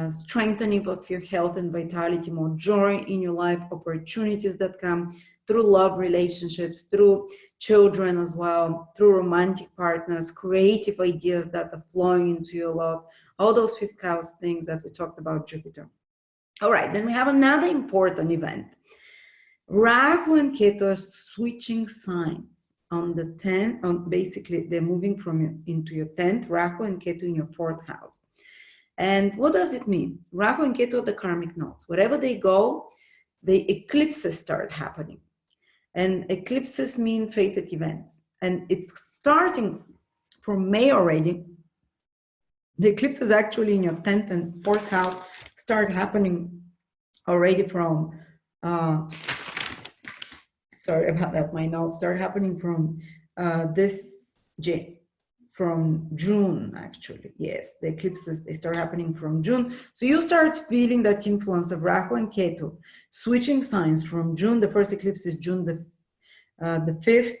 Speaker 1: strengthening of your health and vitality, more joy in your life, opportunities that come, through love relationships, through children as well, through romantic partners, creative ideas that are flowing into you a lot, all those fifth house things that we talked about Jupiter. All right, then we have another important event. Rahu and Ketu are switching signs on the 10th, basically they're moving into your 10th, Rahu and Ketu in your 4th house. And what does it mean? Rahu and Ketu are the karmic nodes. Wherever they go, the eclipses start happening. And eclipses mean fated events. And it's starting from May already. The eclipses actually in your 10th and 4th house start happening already from, sorry about that, my notes start happening from from June, actually. Yes, the eclipses, they start happening from June. So you start feeling that influence of Rahu and Ketu, switching signs from June. The first eclipse is June the 5th.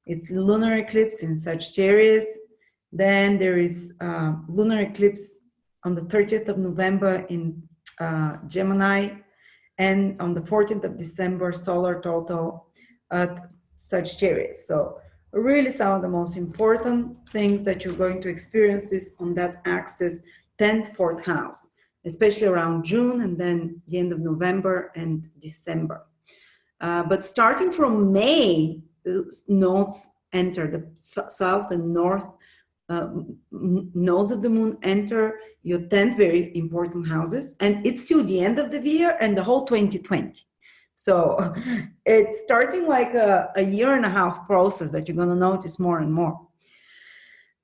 Speaker 1: It's lunar eclipse in Sagittarius. Then there is lunar eclipse on the 30th of November in Gemini. And on the 14th of December, solar total at Sagittarius. So really some of the most important things that you're going to experience is on that axis, 10th, 4th house, especially around June and then the end of November and December. But starting from May, the nodes enter the south and north nodes of the moon enter your 10th, very important houses, and it's still the end of the year and the whole 2020. So it's starting like a year and a half process that you're going to notice more and more.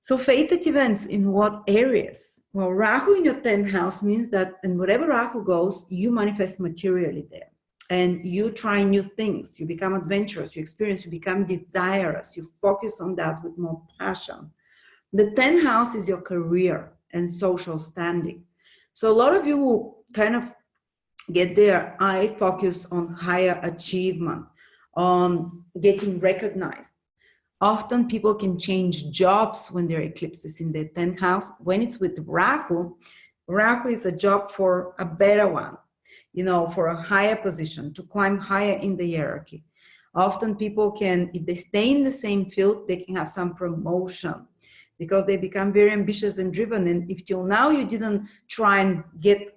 Speaker 1: So fated events in what areas? Well, Rahu in your 10th house means that, and wherever Rahu goes, you manifest materially there. And you try new things, you become adventurous, you experience, you become desirous, you focus on that with more passion. The 10th house is your career and social standing. So a lot of you will kind of get their eye focused on higher achievement, on getting recognized. Often people can change jobs when there are eclipses in their 10th house. When it's with Rahu, Rahu is a job for a better one, you know, for a higher position, to climb higher in the hierarchy. Often people can, if they stay in the same field, they can have some promotion because they become very ambitious and driven. And if till now you didn't try and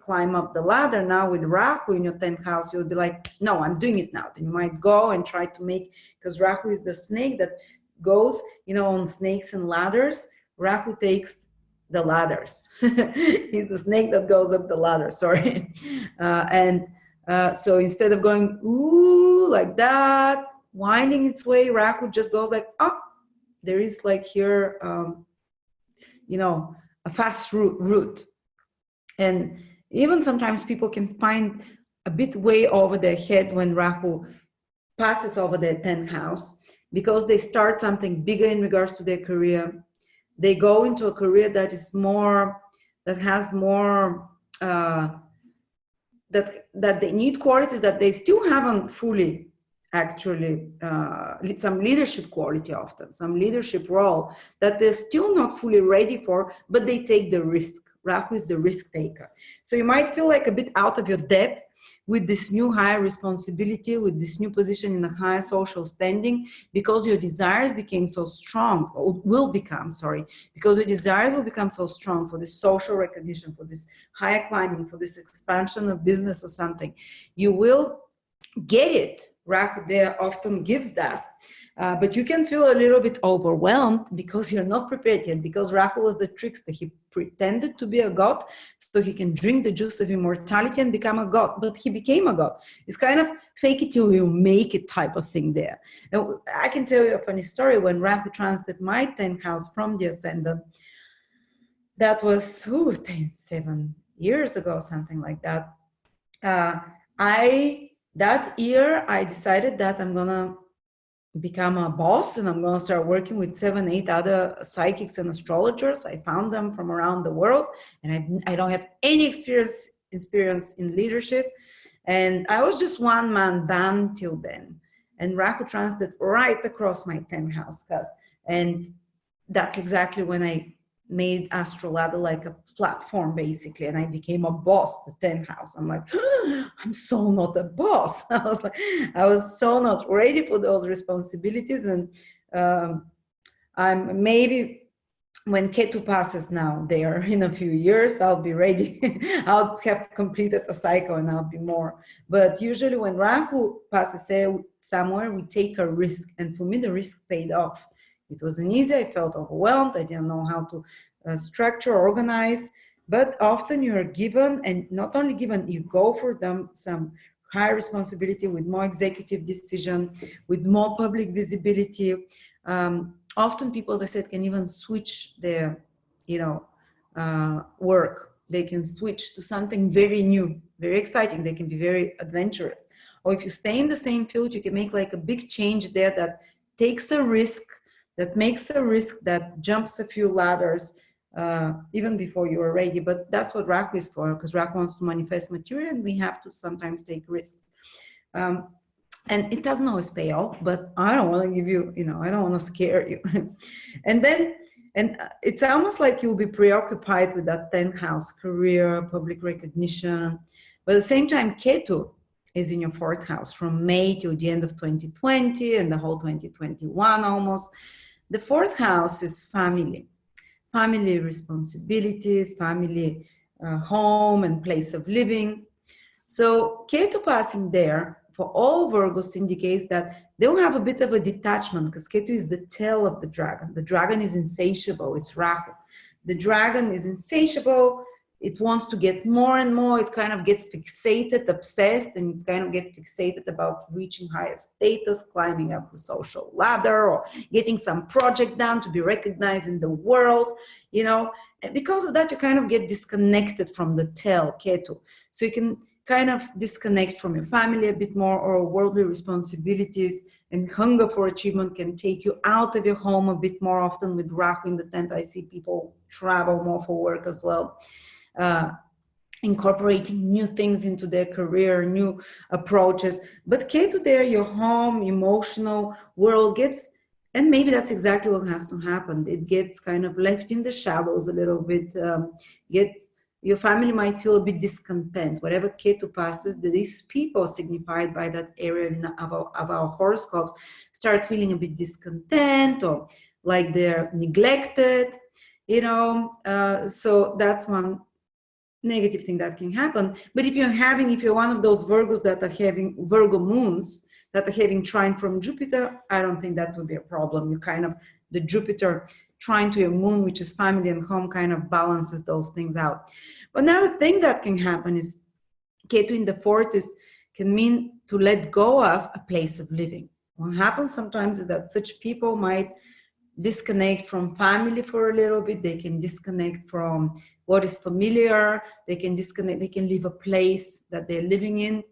Speaker 1: climb up the ladder, now with Rahu in your 10th house, you'll be like, no, I'm doing it now. Then you might go and try to make, because Rahu is the snake that goes, you know, on snakes and ladders. Rahu takes the ladders. He's the snake that goes up the ladder, sorry. So instead of going, ooh, like that, winding its way, Rahu just goes like, oh, there is like here, you know, a fast route. And even sometimes people can find a bit way over their head when Rahu passes over their 10th house, because they start something bigger in regards to their career. They go into a career that is more, that has more, that they need qualities that they still haven't fully actually, some leadership quality often, some leadership role that they're still not fully ready for, but they take the risk. Rahu is the risk taker. So you might feel like a bit out of your depth with this new higher responsibility, with this new position in a higher social standing, because your desires became so strong, or will become, sorry, because your desires will become so strong for this social recognition, for this higher climbing, for this expansion of business or something. You will get it. Rahu there often gives that. But you can feel a little bit overwhelmed because you're not prepared yet, because Rahu was the trickster. He pretended to be a god so he can drink the juice of immortality and become a god, but he became a god. It's kind of fake it till you make it type of thing there. And I can tell you a funny story. When Rahu transited my 10th house from the ascendant, that was 7 years ago, something like that. That year I decided that I'm gonna become a boss and I'm going to start working with 7, 8 other psychics and astrologers. I found them from around the world, and I don't have any experience in leadership. And I was just one man band till then. And Rahu transited right across my 10th house, and that's exactly when I made astrolabe like a platform basically, and I became a boss, the 10th house. I'm like, I'm so not a boss. I was so not ready for those responsibilities. And I'm maybe when Ketu passes now there in a few years, I'll be ready. I'll have completed a cycle and I'll be more. But usually when Rahu passes somewhere, we take a risk. And for me, the risk paid off. It wasn't easy. I felt overwhelmed. I didn't know how to structure, organize. But often you're given, and not only given, you go for them some high responsibility with more executive decision, with more public visibility. Often people, as I said, can even switch their, work. They can switch to something very new, very exciting. They can be very adventurous. Or if you stay in the same field, you can make like a big change there that takes a risk, that makes a risk, that jumps a few ladders, even before you are ready. But that's what Rahu is for, because Rahu wants to manifest material, and we have to sometimes take risks. And it doesn't always pay off, but I don't want to give you, I don't want to scare you. And it's almost like you'll be preoccupied with that 10th house, career, public recognition. But at the same time, Ketu is in your 4th house from May to the end of 2020 and the whole 2021 almost. The 4th house is family responsibilities, family, home and place of living. So Ketu passing there for all Virgos indicates that they will have a bit of a detachment, because Ketu is the tail of the dragon. The dragon is insatiable. It's Rahu. The dragon is insatiable. It wants to get more and more. It kind of gets fixated, obsessed, and it's kind of get fixated about reaching higher status, climbing up the social ladder, or getting some project done to be recognized in the world, And because of that, you kind of get disconnected from the tail, Ketu. So you can kind of disconnect from your family a bit more, or worldly responsibilities, and hunger for achievement can take you out of your home a bit more often. With Rahu in the 10th, I see people travel more for work as well. Incorporating new things into their career, new approaches. But Ketu there, your home, emotional world gets, and maybe that's exactly what has to happen. It gets kind of left in the shadows a little bit, your family might feel a bit discontent. Whatever Ketu passes, these people signified by that area of our horoscopes start feeling a bit discontent, or like they're neglected, so that's one negative thing that can happen. But if you're one of those Virgos that are having Virgo moons, that are having trine from Jupiter, I don't think that would be a problem. You kind of, the Jupiter trine to your moon, which is family and home, kind of balances those things out. But another thing that can happen is Ketu in the 4th can mean to let go of a place of living. What happens sometimes is that such people might disconnect from family for a little bit. They can disconnect from what is familiar. They can disconnect. They can leave a place that they're living in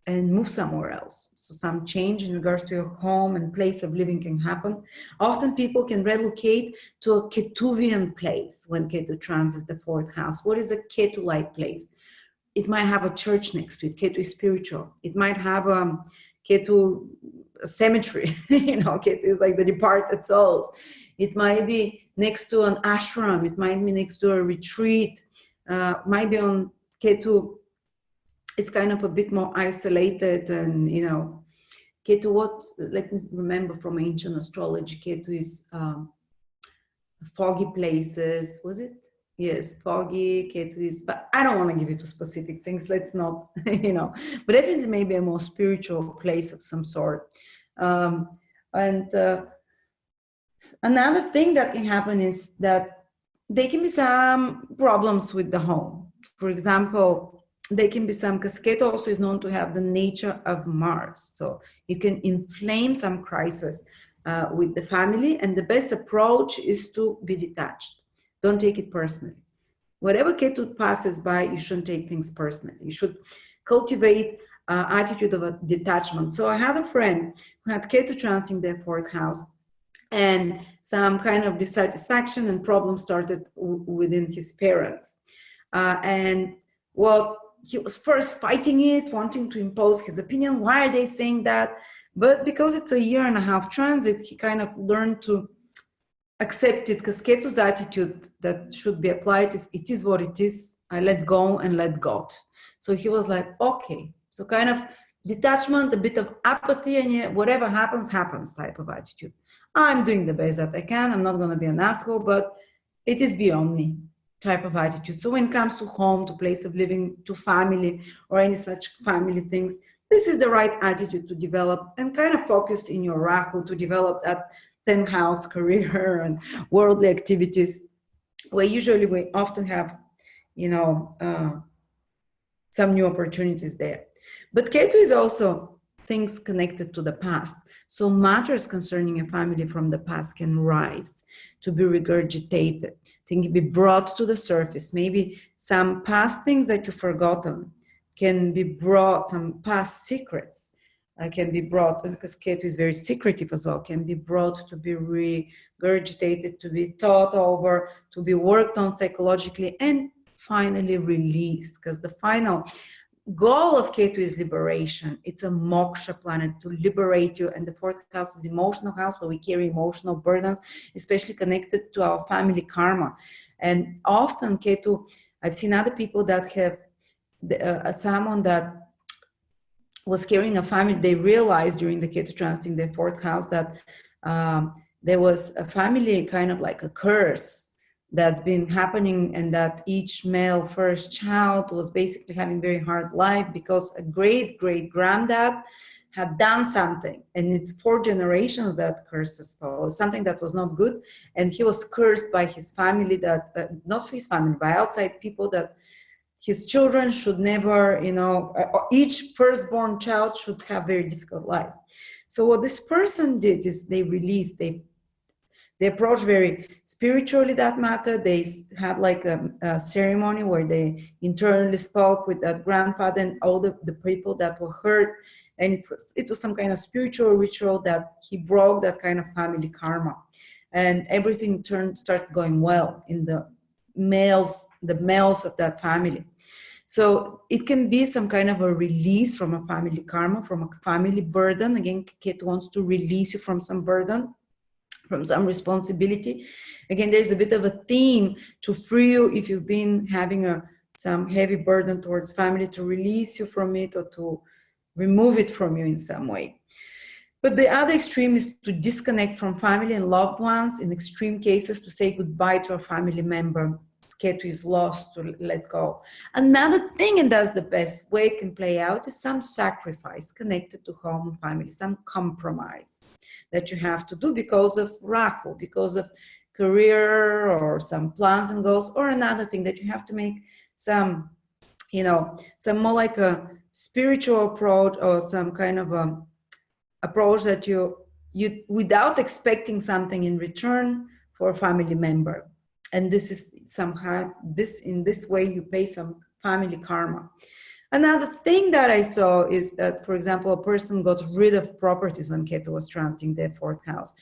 Speaker 1: and move somewhere else. So some change in regards to your home and place of living can happen. Often people can relocate to a Ketuvian place when Ketu transits the 4th house. What is a Ketu-like place? It might have a church next to it. Ketu is spiritual. It might have a Ketu cemetery. Ketu is like the departed souls. It might be next to an ashram. It might be next to a retreat. Might be on Ketu. It's kind of a bit more isolated, and Ketu, let me remember from ancient astrology, Ketu is foggy places. Was it? Yes, foggy, Ketu is, but I don't want to give you two specific things. Let's not, but definitely maybe a more spiritual place of some sort. Another thing that can happen is that there can be some problems with the home. For example, there can be some, because Ketu also is known to have the nature of Mars. So it can inflame some crisis with the family. And the best approach is to be detached. Don't take it personally. Whatever Ketu passes by, you shouldn't take things personally. You should cultivate attitude of a detachment. So I had a friend who had Ketu transiting their 4th house, and some kind of dissatisfaction and problems started within his parents. He was first fighting it, wanting to impose his opinion. Why are they saying that? But because it's a 1.5 year transit, he kind of learned to accept it, because Ketu's attitude that should be applied is, it is what it is. I let go and let God. So he was like, okay. So kind of detachment, a bit of apathy, and yeah, whatever happens, happens type of attitude. I'm doing the best that I can. I'm not going to be an asshole, but it is beyond me type of attitude. So when it comes to home, to place of living, to family, or any such family things, this is the right attitude to develop, and kind of focus in your Rahu to develop that 10th house career and worldly activities, where usually we often have, you know, some new opportunities there. But Ketu is also things connected to the past. So matters concerning a family from the past can rise to be regurgitated, can be brought to the surface. Maybe some past things that you've forgotten can be brought, some past secrets can be brought, because Ketu is very secretive as well, can be brought to be regurgitated, to be thought over, to be worked on psychologically, and finally released, because the final goal of Ketu is liberation. It's a moksha planet to liberate you, and the fourth house is emotional house, where we carry emotional burdens, especially connected to our family karma. And often Ketu, I've seen other people that have someone that was carrying a family, they realized during the Ketu transit in their fourth house that there was a family kind of like a curse that's been happening, and that each male first child was basically having very hard life because a great granddad had done something, and it's 4 generations that curses follow, something that was not good, and he was cursed by his family, that not his family, by outside people, that his children should never, you know, each firstborn child should have very difficult life. So what this person did is they released, they approached very spiritually that matter. They had like a ceremony where they internally spoke with that grandfather and all the people that were hurt. And it was some kind of spiritual ritual that he broke that kind of family karma. And everything started going well in the males of that family. So it can be some kind of a release from a family karma, from a family burden. Again, Ketu wants to release you from some burden, from some responsibility. Again, there's a bit of a theme to free you if you've been having some heavy burden towards family, to release you from it, or to remove it from you in some way. But the other extreme is to disconnect from family and loved ones. In extreme cases, to say goodbye to a family member. Ketu is lost, to let go. Another thing, and that's the best way it can play out, is some sacrifice connected to home and family, some compromise that you have to do because of Rahu, because of career, or some plans and goals, or another thing that you have to make some, you know, some more like a spiritual approach, or some kind of a approach that you without expecting something in return for a family member. And this is somehow, in this way you pay some family karma. Another thing that I saw is that, for example, a person got rid of properties when Ketu was transiting their fourth house.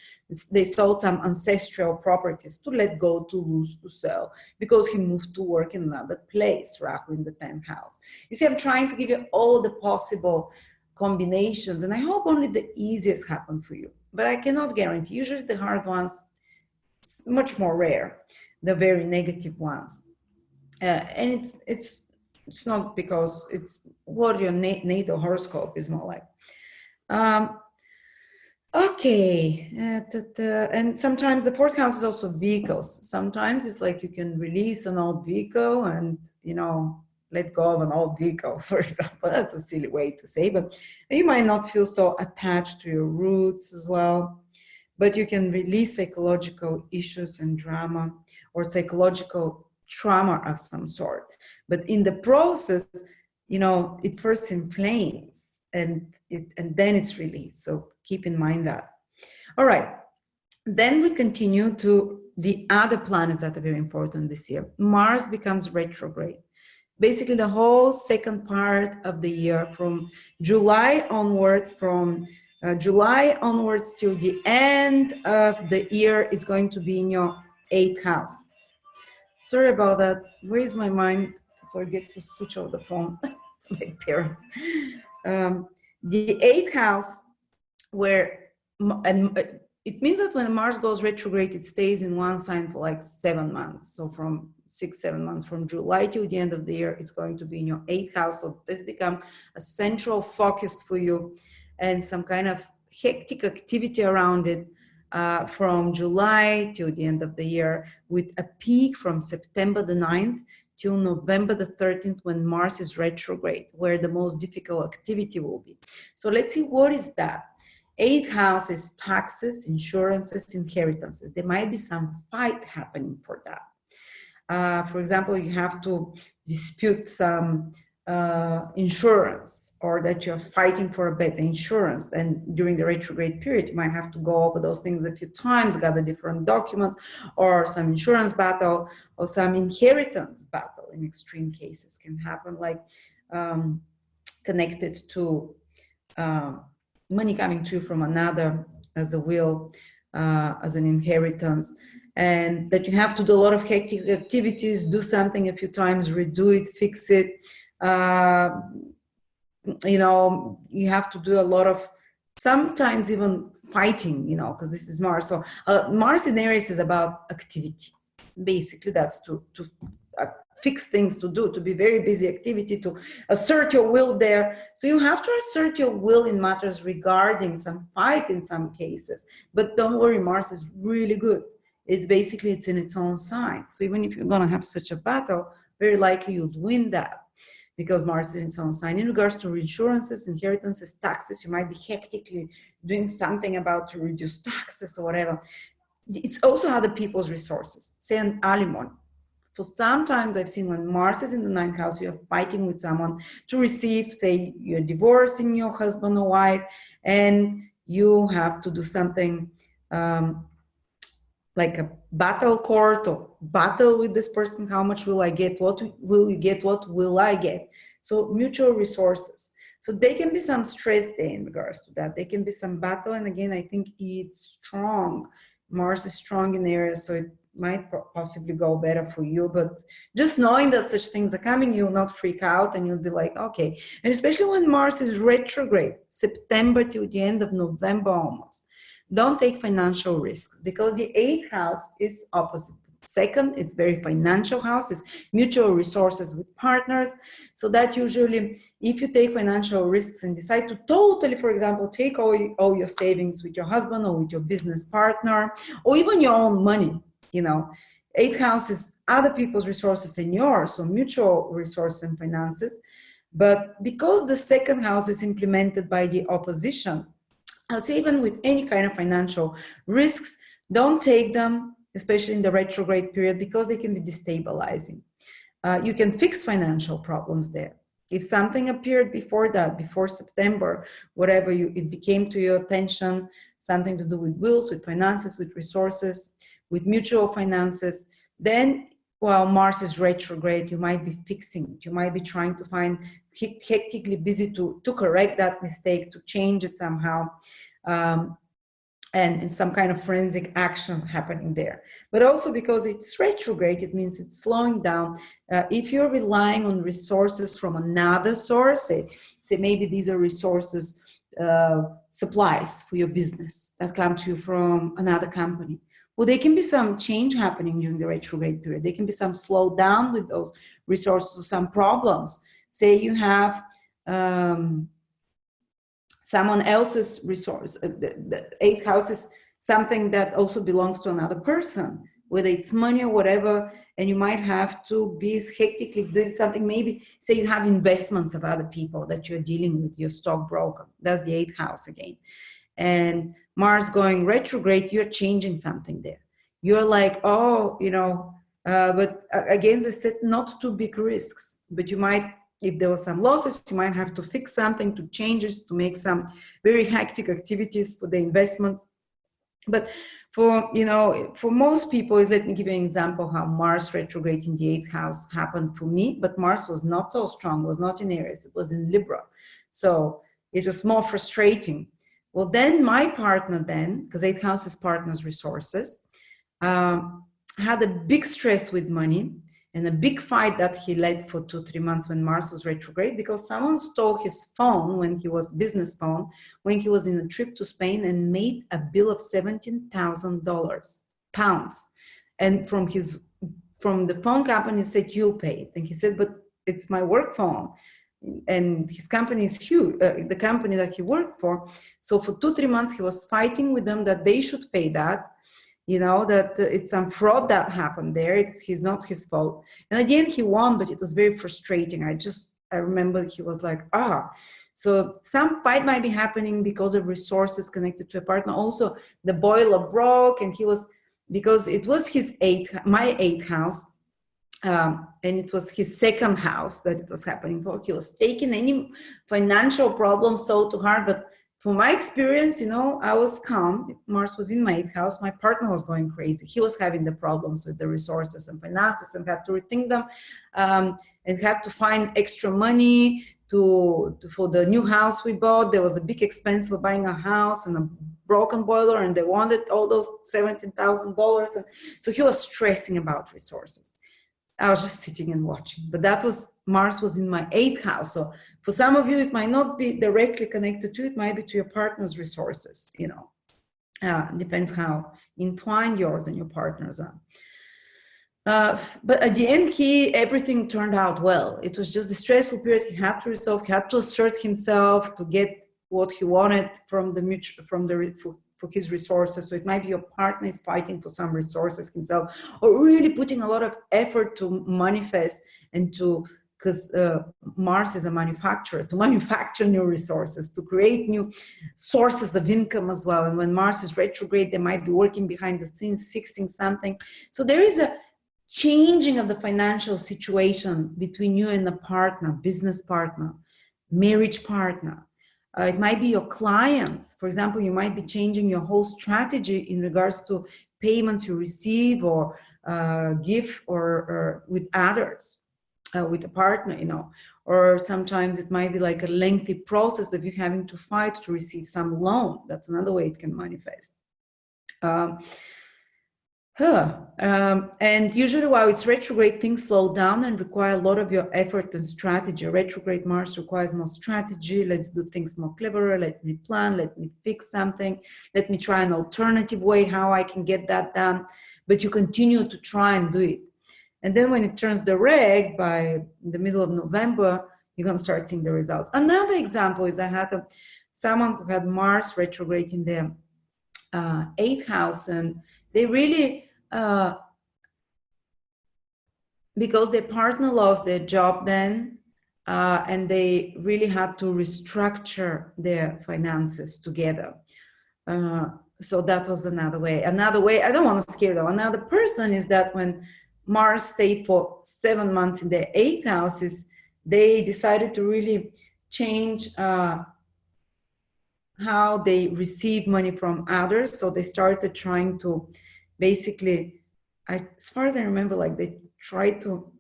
Speaker 1: They sold some ancestral properties, to let go, to lose, to sell, because he moved to work in another place, Rahu in the 10th house. You see, I'm trying to give you all the possible combinations, and I hope only the easiest happen for you. But I cannot guarantee. Usually the hard ones, it's much more rare, the very negative ones. And it's not because it's what your natal horoscope is more like. Okay, and sometimes the fourth house is also vehicles. Sometimes it's like you can release an old vehicle and, you know, let go of an old vehicle, for example. That's a silly way to say, but you might not feel so attached to your roots as well. But you can release psychological issues and drama, or psychological trauma of some sort. But in the process, you know, it first inflames and then it's released. So keep in mind that. All right. Then we continue to the other planets that are very important this year. Mars becomes retrograde. Basically, the whole second part of the year, from July onwards, July onwards till the end of the year, is going to be in your 8th house. Sorry about that. Where is my mind? I forget to switch off the phone. It's my parents. The 8th house, where it means that when Mars goes retrograde, it stays in one sign for like 7 months. So from 6-7 months, from July to the end of the year, it's going to be in your 8th house. So this becomes a central focus for you and some kind of hectic activity around it from July to the end of the year, with a peak from September the 9th till November the 13th, when Mars is retrograde, where the most difficult activity will be. So let's see, what is that? 8th house is taxes, insurances, inheritances. There might be some fight happening for that. For example, you have to dispute some insurance, or that you're fighting for a better insurance. And during the retrograde period, you might have to go over those things a few times, gather different documents, or some insurance battle, or some inheritance battle in extreme cases can happen, like connected to money coming to you from another as a will, as an inheritance, and that you have to do a lot of hectic activities, do something a few times, redo it, fix it. You know, you have to do a lot of, sometimes even fighting, you know, because this is Mars. So Mars in Aries is about activity. Basically, that's to fix things, to do, to be very busy activity, to assert your will there. So you have to assert your will in matters regarding some fight in some cases. But don't worry, Mars is really good. It's basically, it's in its own sign. So even if you're going to have such a battle, very likely you'd win that, because Mars is in its own sign. In regards to insurances, inheritances, taxes, you might be hectically doing something about to reduce taxes or whatever. It's also other people's resources, say an alimony. For sometimes I've seen when Mars is in the 9th house, you're fighting with someone to receive, say you're divorcing your husband or wife, and you have to do something like a battle court, or battle with this person. How much will I get? What will you get? What will I get? So mutual resources. So there can be some stress there in regards to that. There can be some battle. And again, I think it's strong. Mars is strong in Aries, so it might possibly go better for you. But just knowing that such things are coming, you'll not freak out, and you'll be like, okay. And especially when Mars is retrograde, September till the end of November almost. Don't take financial risks, because the 8th house is opposite. Second, it's very financial house, it's mutual resources with partners. So that usually, if you take financial risks and decide to totally, for example, take all your savings with your husband or with your business partner, or even your own money, you know, 8th house is other people's resources and yours, so mutual resources and finances. But because the 2nd house is implemented by the opposition, I would say even with any kind of financial risks, don't take them, especially in the retrograde period, because they can be destabilizing. You can fix financial problems there. If something appeared before that, before September, whatever it became to your attention, something to do with wills, with finances, with resources, with mutual finances, then while Mars is retrograde, you might be fixing it. You might be trying to find, hectically busy to correct that mistake, to change it somehow. And some kind of forensic action happening there. But also because it's retrograde, it means it's slowing down. If you're relying on resources from another source, say maybe these are resources, supplies for your business that come to you from another company. Well, there can be some change happening during the retrograde period. There can be some slowdown with those resources, or some problems. Say you have someone else's resource. The 8th house is something that also belongs to another person, whether it's money or whatever, and you might have to be hectically doing something. Maybe say you have investments of other people that you're dealing with, your stockbroker. That's the 8th house again. And Mars going retrograde, you're changing something there. You're like, oh, you know, but again, they said not too big risks, but you might, if there were some losses, you might have to fix something, to change it, to make some very hectic activities for the investments. But for, you know, for most people, let me give you an example how Mars retrograde in the 8th house happened for me. But Mars was not so strong, was not in Aries, it was in Libra. So it was more frustrating. Well, then my partner then, because 8th house is partner's resources, had a big stress with money. and a big fight that he led for 2-3 months when Mars was retrograde, because someone stole his phone when he was business phone when he was in a trip to Spain, and made a bill of $17,000 pounds, and from the phone company said, "You pay it," and he said, "But it's my work phone." And his company is huge, the company that he worked for. So for 2-3 months, he was fighting with them that they should pay that, that it's some fraud that happened there. He's not his fault. And at the end, he won, but it was very frustrating. I remember he was like, So some fight might be happening because of resources connected to a partner. Also, the boiler broke, and because it was my eighth house, and it was his second house that it was happening for. He was taking any financial problem so to heart. But from my experience, I was calm. Mars was in my eighth house. My partner was going crazy. He was having the problems with the resources and finances, and had to rethink them, and had to find extra money for the new house we bought. There was a big expense for buying a house and a broken boiler, and they wanted all those $17,000. And so he was stressing about resources. I was just sitting and watching. But Mars was in my eighth house. So for some of you, it might not be directly connected to it, might be to your partner's resources, depends how entwined yours and your partner's are. But at the end, everything turned out well. It was just a stressful period. He had to resolve, he had to assert himself to get what he wanted for his resources. So it might be your partner is fighting for some resources himself, or really putting a lot of effort to manifest because Mars is a manufacturer, to manufacture new resources, to create new sources of income as well. And when Mars is retrograde, they might be working behind the scenes, fixing something. So there is a changing of the financial situation between you and the partner, business partner, marriage partner. It might be your clients. For example, you might be changing your whole strategy in regards to payments you receive or give or with others, with a partner, Or sometimes it might be like a lengthy process of you having to fight to receive some loan. That's another way it can manifest. And usually while it's retrograde, things slow down and require a lot of your effort and strategy. Retrograde Mars requires more strategy. Let's do things more cleverer. Let me plan. Let me fix something. Let me try an alternative way how I can get that done. But you continue to try and do it. And then when it turns direct by the middle of November, you're going to start seeing the results. Another example is I had someone who had Mars retrograde in their 8th house, and they really, because their partner lost their job then, and they really had to restructure their finances together. So that was another way. Another way, I don't want to scare them. Another person is that when Mars stayed for 7 months in their 8th houses, they decided to really change how they receive money from others. So they started trying to basically, as far as I remember, like they tried to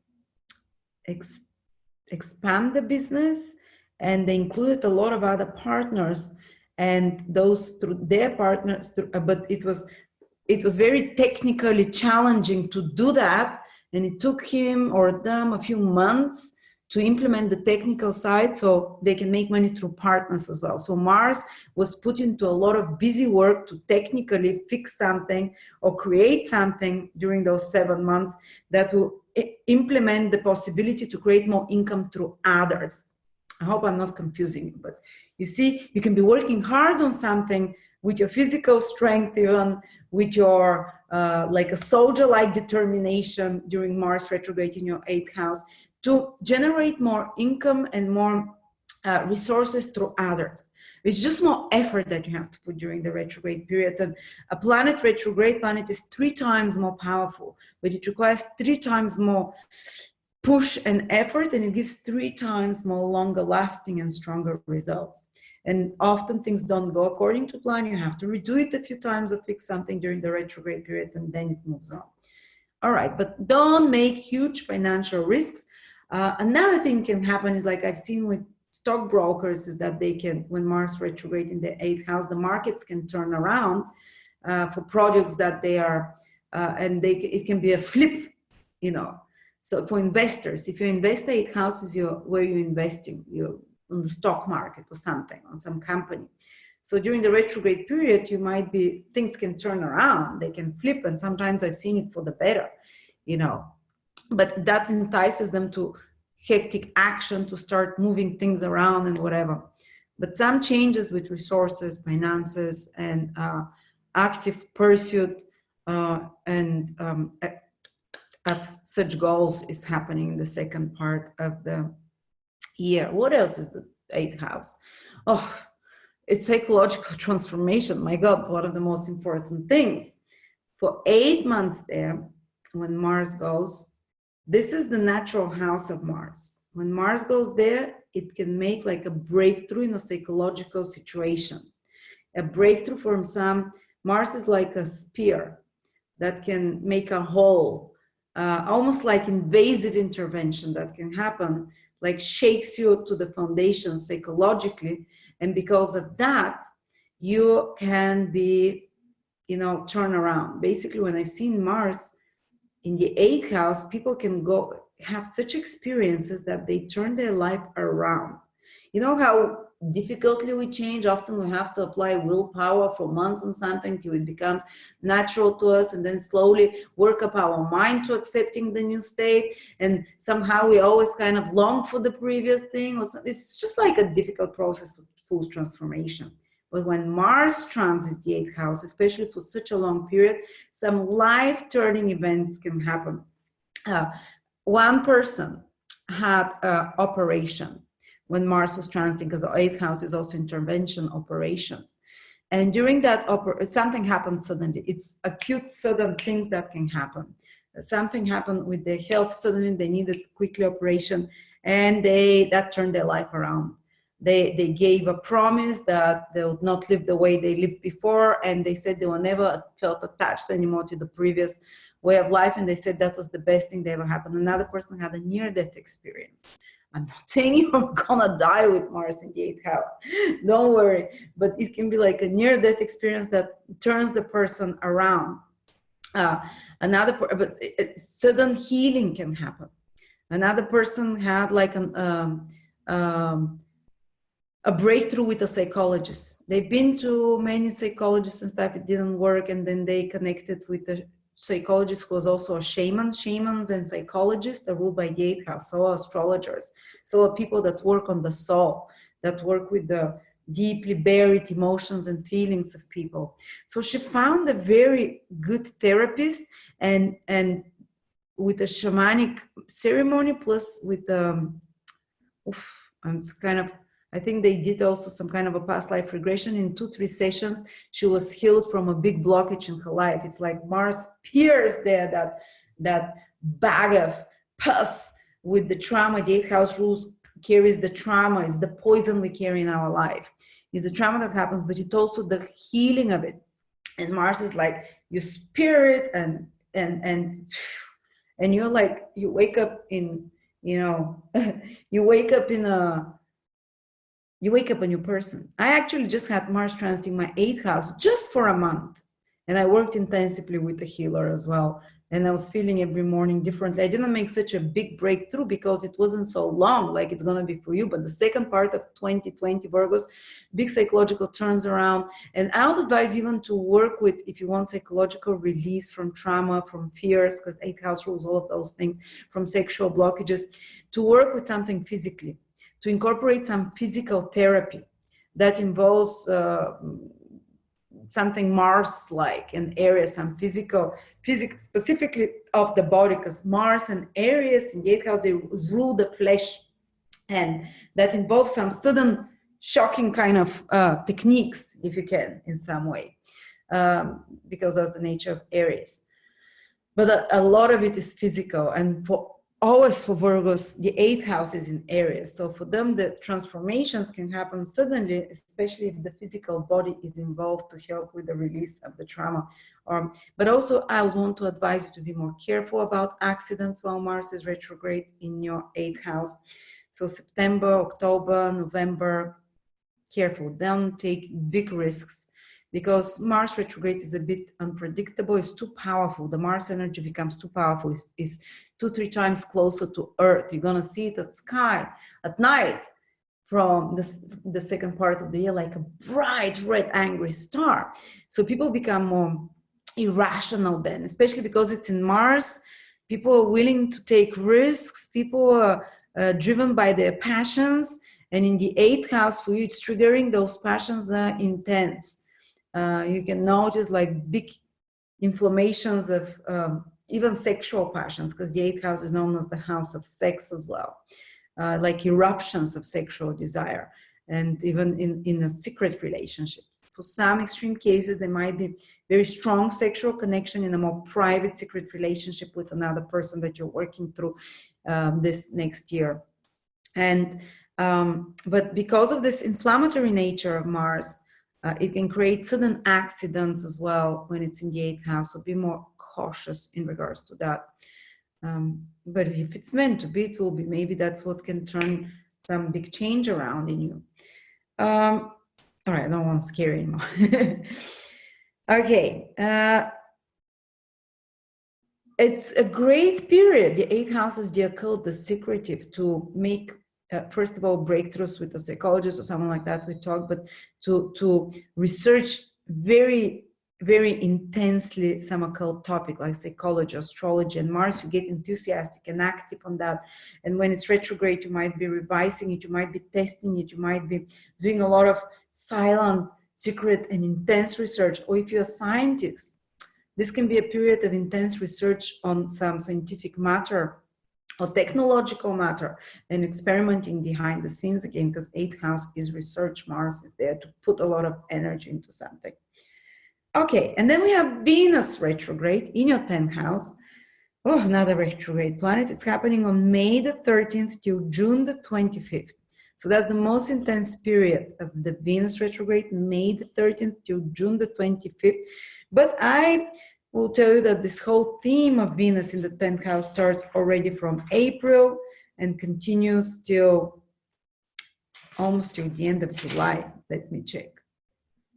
Speaker 1: expand the business, and they included a lot of other partners, and those through their partners, but it was very technically challenging to do that, and it took him or them a few months to implement the technical side so they can make money through partners as well. So Mars was put into a lot of busy work to technically fix something or create something during those 7 months that will implement the possibility to create more income through others. I hope I'm not confusing you, but you see, you can be working hard on something with your physical strength, even with your like a soldier-like determination during Mars retrograde in your 8th house, to generate more income and more resources through others. It's just more effort that you have to put during the retrograde period. And a retrograde planet is 3 times more powerful, but it requires 3 times more push and effort, and it gives 3 times more longer lasting and stronger results. And often things don't go according to plan. You have to redo it a few times or fix something during the retrograde period, and then it moves on. All right, but don't make huge financial risks. Another thing can happen is, like I've seen with stockbrokers, is that they can, when Mars retrograde in the 8th house, the markets can turn around for products that they are, and it can be a flip, So for investors, if you invest 8th house is where you're investing, you're on the stock market or something, on some company. So during the retrograde period, things can turn around, they can flip, and sometimes I've seen it for the better, you know, but that entices them to hectic action, to start moving things around and whatever. But some changes with resources, finances, and active pursuit and of such goals is happening in the second part of the year. What else is the 8th house? Oh, it's psychological transformation. My God, one of the most important things. For 8 months there, when Mars goes, this is the natural house of Mars. When Mars goes there, it can make like a breakthrough in a psychological situation. A breakthrough from Mars is like a spear that can make a hole, almost like invasive intervention that can happen, like shakes you to the foundation psychologically. And because of that, you can be, turn around. Basically, when I've seen Mars in the 8th house, people can have such experiences that they turn their life around. You know how difficultly we change? Often we have to apply willpower for months on something till it becomes natural to us, and then slowly work up our mind to accepting the new state. And somehow we always kind of long for the previous thing. It's just like a difficult process for full transformation. But when Mars transits the 8th house, especially for such a long period, some life-turning events can happen. One person had an operation when Mars was transiting, because the 8th house is also intervention operations. And during that, something happened suddenly. It's acute, sudden things that can happen. Something happened with their health. Suddenly, they needed quickly operation, and that turned their life around. They gave a promise that they would not live the way they lived before, and they said they were never felt attached anymore to the previous way of life, and they said that was the best thing that ever happened. Another person had a near-death experience. I'm not saying you're gonna die with Mars in the 8th house, don't worry, but it can be like a near-death experience that turns the person around. Sudden healing can happen. Another person had like a breakthrough with a psychologist. They've been to many psychologists and stuff, it didn't work, and then they connected with a psychologist who was also a shaman. Shamans and psychologists are ruled by the 8th house, so are astrologers. So are people that work on the soul, that work with the deeply buried emotions and feelings of people. So she found a very good therapist, and with a shamanic ceremony, plus with I think they did also some kind of a past life regression. In 2-3 sessions, she was healed from a big blockage in her life. It's like Mars pierced there, that bag of pus with the trauma. The 8th house rules carries the trauma. It's the poison we carry in our life. It's the trauma that happens, but it's also the healing of it. And Mars is like your spirit, and you're like, you wake up in, you wake up a new person. I actually just had Mars transiting my 8th house just for a month. And I worked intensively with the healer as well. And I was feeling every morning differently. I didn't make such a big breakthrough because it wasn't so long like it's going to be for you. But the second part of 2020 Virgos, big psychological turns around. And I would advise even to work with, if you want psychological release from trauma, from fears, because 8th house rules all of those things, from sexual blockages, to work with something physically, to incorporate some physical therapy that involves something Mars-like, and Aries, some physical, specifically of the body, because Mars and Aries in the 8th house, they rule the flesh, and that involves some sudden, shocking kind of techniques, if you can, in some way, because that's the nature of Aries. But a lot of it is physical, and always for Virgos, the 8th house is in Aries. So for them, the transformations can happen suddenly, especially if the physical body is involved to help with the release of the trauma. But also, I would want to advise you to be more careful about accidents while Mars is retrograde in your 8th house. So September, October, November, careful. Don't take big risks, because Mars retrograde is a bit unpredictable. It's too powerful. The Mars energy becomes too powerful. It's 2-3 times closer to Earth. You're gonna see it at sky at night from the second part of the year, like a bright red angry star. So people become more irrational then, especially because it's in Mars. People are willing to take risks. People are driven by their passions. And in the 8th house for you, it's triggering those passions are intense. You can notice like big inflammations of even sexual passions, because the 8th house is known as the house of sex as well. Like eruptions of sexual desire, and even in a secret relationships. For some extreme cases, there might be very strong sexual connection in a more private secret relationship with another person that you're working through this next year. And but because of this inflammatory nature of Mars, it can create sudden accidents as well when it's in the 8th house. So be more cautious in regards to that. But if it's meant to be, it will be. Maybe that's what can turn some big change around in you. All right, I don't want to scare you anymore. Okay. It's a great period. The 8th house is the occult, the secretive, to make, first of all, breakthroughs with a psychologist or someone like that we talk, but to research very intensely some occult topic like psychology, astrology, and Mars. You get enthusiastic and active on that. And when it's retrograde, you might be revising it, you might be testing it, you might be doing a lot of silent, secret, and intense research. Or if you're a scientist, this can be a period of intense research on some scientific matter or technological matter, and experimenting behind the scenes again, because 8th house is research. Mars is there to put a lot of energy into something. Okay, and then we have Venus retrograde in your 10th house. Oh, another retrograde planet. It's happening on May the 13th till June the 25th. So that's the most intense period of the Venus retrograde, May the 13th till June the 25th. But I will tell you that this whole theme of Venus in the 10th house starts already from April and continues till almost till the end of July. Let me check.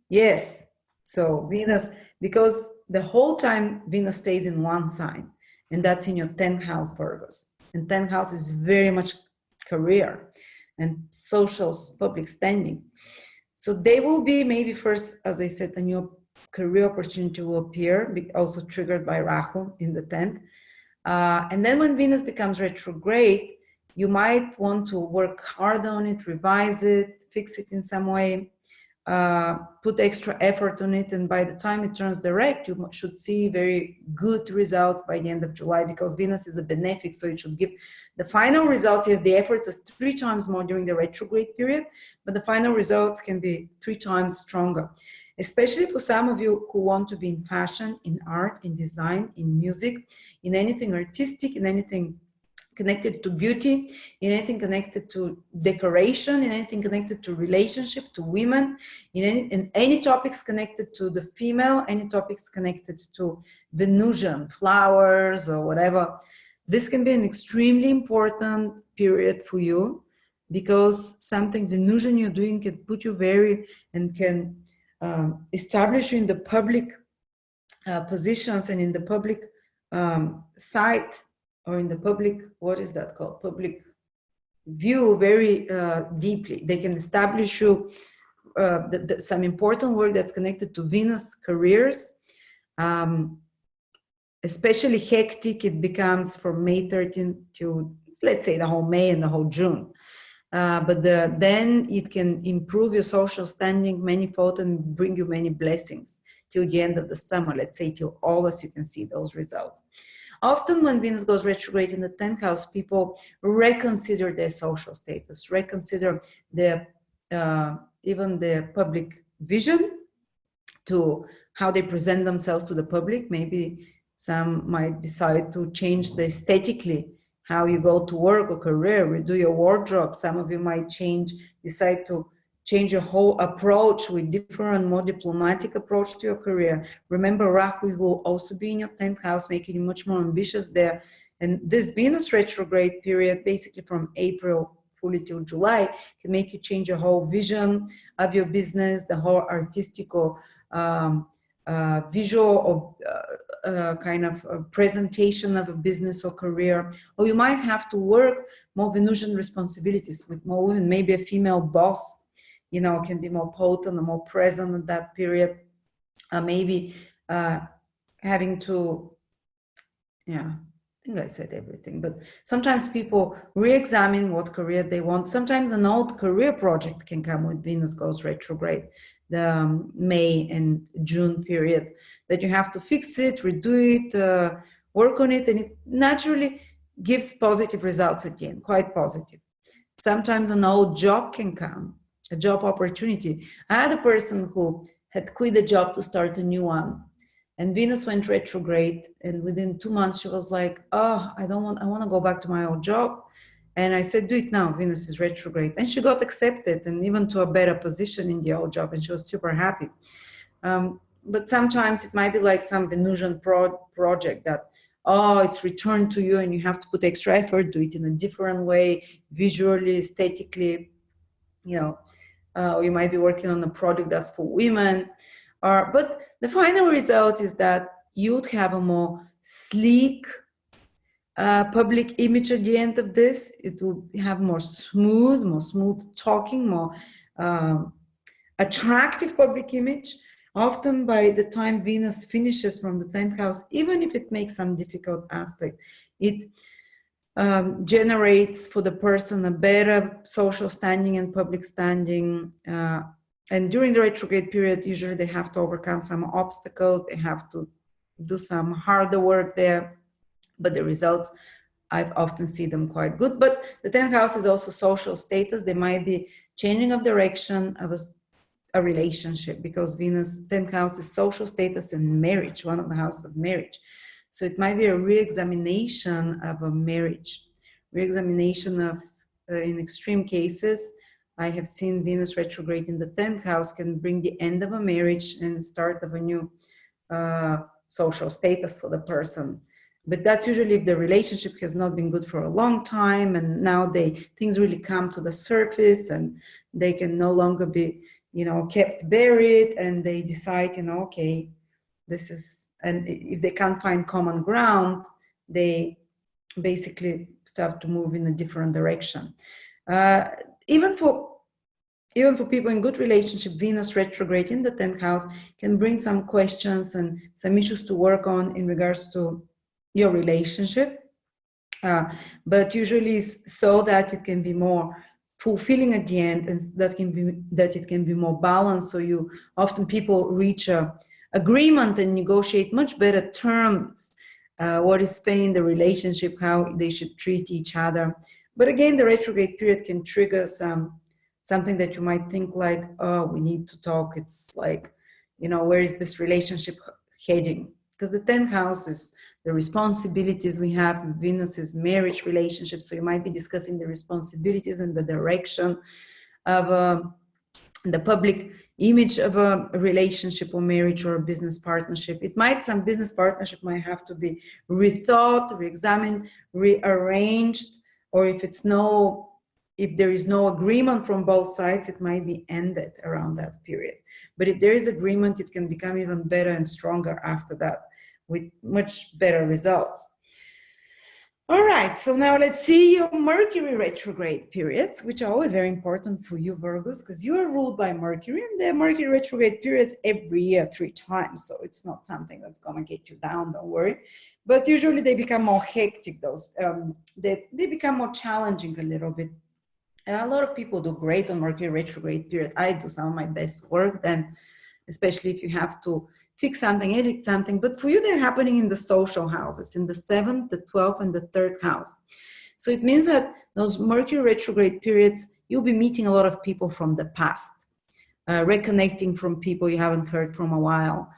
Speaker 1: Yes. So Venus, because the whole time Venus stays in one sign, and that's in your 10th house, Virgos. And 10th house is very much career and social, public standing. So they will be maybe first, as I said, a new career opportunity will appear, also triggered by Rahu in the 10th. And then when Venus becomes retrograde, you might want to work hard on it, revise it, fix it in some way. Put extra effort on it, and by the time it turns direct, you should see very good results by the end of July, because Venus is a benefic, so it should give the final results. Yes, the efforts are 3 times more during the retrograde period, but the final results can be 3 times stronger, especially for some of you who want to be in fashion, in art, in design, in music, in anything artistic, in anything connected to beauty, in anything connected to decoration, in anything connected to relationship, to women, in any topics connected to the female, any topics connected to Venusian, flowers or whatever. This can be an extremely important period for you, because something Venusian you're doing can put you and can establish you in the public positions and in the public sight, or in the public, what is that called? Public view very deeply. They can establish you some important work that's connected to Venus careers. Especially hectic it becomes from May 13th to, let's say, the whole May and the whole June. But then it can improve your social standing manifold and bring you many blessings till the end of the summer. Let's say till August, you can see those results. Often when Venus goes retrograde in the 10th house, people reconsider their social status, reconsider their even their public vision, to how they present themselves to the public. Maybe some might decide to change the aesthetically how you go to work or career, redo your wardrobe. Some of you might decide to change your whole approach with different, more diplomatic approach to your career. Remember, Rahu will also be in your 10th house, making you much more ambitious there. And this Venus retrograde period, basically from April fully till July, can make you change your whole vision of your business, the whole artistic or visual or kind of a presentation of a business or career, or you might have to work more Venusian responsibilities with more women. Maybe a female boss, can be more potent or more present at that period. Maybe having to, I think I said everything, but sometimes people re-examine what career they want. Sometimes an old career project can come with Venus goes retrograde, the May and June period, that you have to fix it, redo it, work on it, and it naturally gives positive results again, quite positive. Sometimes an old job can come, a job opportunity. I had a person who had quit a job to start a new one. And Venus went retrograde, and within 2 months she was like, oh, I want to go back to my old job. And I said, do it now, Venus is retrograde. And she got accepted and even to a better position in the old job, and she was super happy. But sometimes it might be like some Venusian project that, it's returned to you and you have to put extra effort, do it in a different way, visually, aesthetically, you might be working on a project that's for women. But the final result is that you'd have a more sleek public image at the end of this. It will have more smooth talking, more attractive public image. Often by the time Venus finishes from the 10th house, even if it makes some difficult aspect, it generates for the person a better social standing and public standing. And during the retrograde period, usually they have to overcome some obstacles. They have to do some harder work there. But the results, I often see them quite good. But the 10th house is also social status. There might be changing of direction of a relationship, because Venus, 10th house is social status and marriage, one of the houses of marriage. So it might be a re-examination of a marriage, re-examination of, in extreme cases, I have seen Venus retrograde in the 10th house can bring the end of a marriage and start of a new social status for the person. But that's usually if the relationship has not been good for a long time, and now things really come to the surface and they can no longer be, kept buried, and they decide, okay, this is, and if they can't find common ground, they basically start to move in a different direction. Even for people in good relationship, Venus retrograde in the 10th house can bring some questions and some issues to work on in regards to your relationship, but usually so that it can be more fulfilling at the end, and that it can be more balanced. So people reach a agreement and negotiate much better terms. What is paying the relationship, how they should treat each other. But again, the retrograde period can trigger something that you might think like, oh, we need to talk. It's like, where is this relationship heading? Because the 10th house is the responsibilities we have. Venus is marriage relationship. So you might be discussing the responsibilities and the direction of the public image of a relationship or marriage or a business partnership. Some business partnership might have to be rethought, re-examined, rearranged, or if there is no agreement from both sides, it might be ended around that period. But if there is agreement, it can become even better and stronger after that with much better results. All right, so now let's see your Mercury retrograde periods, which are always very important for you Virgos, because you are ruled by Mercury, and the Mercury retrograde periods every year 3 times. So it's not something that's going to get you down, don't worry. But usually they become more hectic, they become more challenging a little bit. And a lot of people do great on Mercury retrograde period. I do some of my best work then, especially if you have to fix something, edit something. But for you, they're happening in the social houses, in the 7th, the 12th, and the 3rd house. So it means that those Mercury retrograde periods, you'll be meeting a lot of people from the past, reconnecting from people you haven't heard from a while,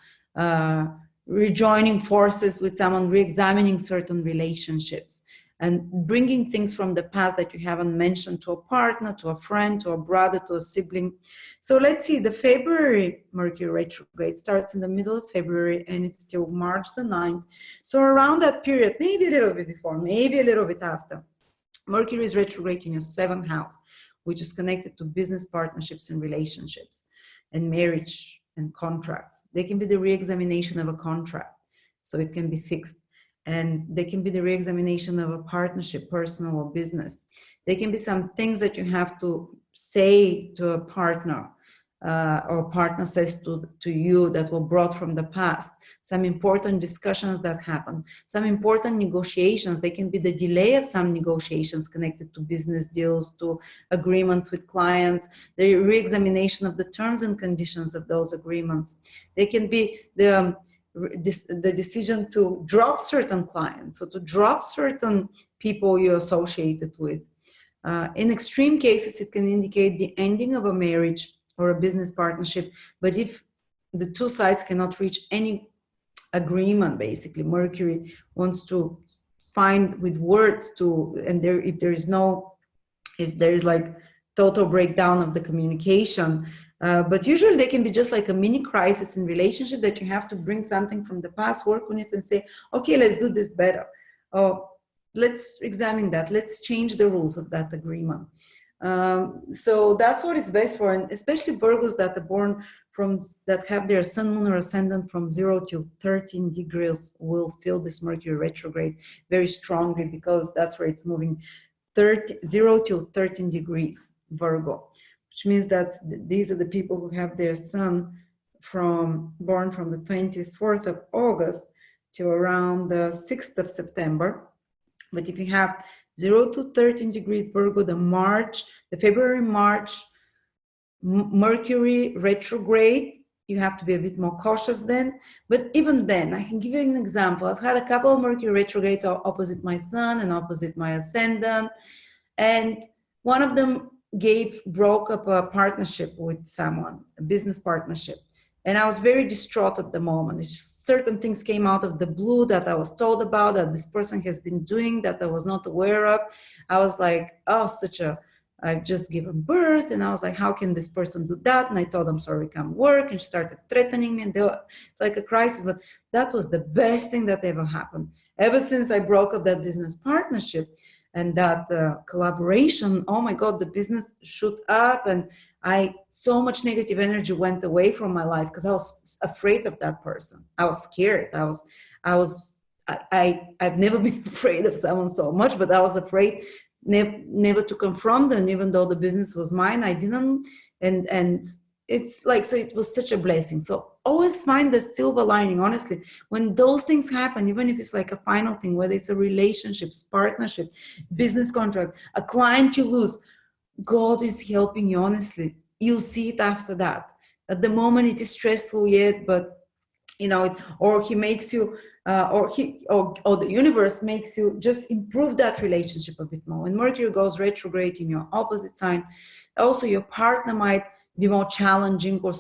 Speaker 1: rejoining forces with someone, re-examining certain relationships, and bringing things from the past that you haven't mentioned to a partner, to a friend, to a brother, to a sibling. So let's see, the February Mercury retrograde starts in the middle of February and it's till March the 9th. So around that period, maybe a little bit before, maybe a little bit after, Mercury is retrograde in your 7th house, which is connected to business partnerships and relationships and marriage and contracts. They can be the re-examination of a contract, so it can be fixed. And they can be the re-examination of a partnership, personal or business. They can be some things that you have to say to a partner, or a partner says to you that were brought from the past. Some important discussions that happen, some important negotiations. They can be the delay of some negotiations connected to business deals, to agreements with clients, the re-examination of the terms and conditions of those agreements. They can be the decision to drop certain clients, or to drop certain people you're associated with. In extreme cases, it can indicate the ending of a marriage or a business partnership. But if the two sides cannot reach any agreement, basically, Mercury wants to find with words to, and if there is like total breakdown of the communication. But usually they can be just like a mini crisis in relationship, that you have to bring something from the past, work on it, and say, okay, let's do this better. Let's examine that. Let's change the rules of that agreement. So that's what it's best for, and especially Virgos that are born that have their sun, moon, or ascendant from 0 to 13 degrees will feel this Mercury retrograde very strongly, because that's where it's moving, 0 to 13 degrees Virgo, which means that these are the people who have their sun born from the 24th of August to around the 6th of September. But if you have 0 to 13 degrees Virgo, the February-March Mercury retrograde, you have to be a bit more cautious then. But even then, I can give you an example. I've had a couple of Mercury retrogrades opposite my sun and opposite my ascendant. And one of them broke up a partnership with someone, a business partnership. And I was very distraught at the moment. Certain things came out of the blue that I was told about, that this person has been doing, that I was not aware of. I was like, oh, I've just given birth. And I was like, how can this person do that? And I told them, sorry, can't work. And she started threatening me, and they were like a crisis. But that was the best thing that ever happened. Ever since I broke up that business partnership and that collaboration, oh my God, the business shot up, and so much negative energy went away from my life, because I was afraid of that person. I was scared. I've never been afraid of someone so much, but I was afraid never to confront them, even though the business was mine. I didn't, and it's like, so it was such a blessing. So always find the silver lining, honestly, when those things happen, even if it's like a final thing, whether it's a relationships, partnership, business contract, a client you lose, God is helping you, honestly. You'll see it after that. At the moment, it is stressful yet, but or he makes you, or the universe makes you just improve that relationship a bit more. When Mercury goes retrograde in your opposite sign, also your partner might be more challenging, or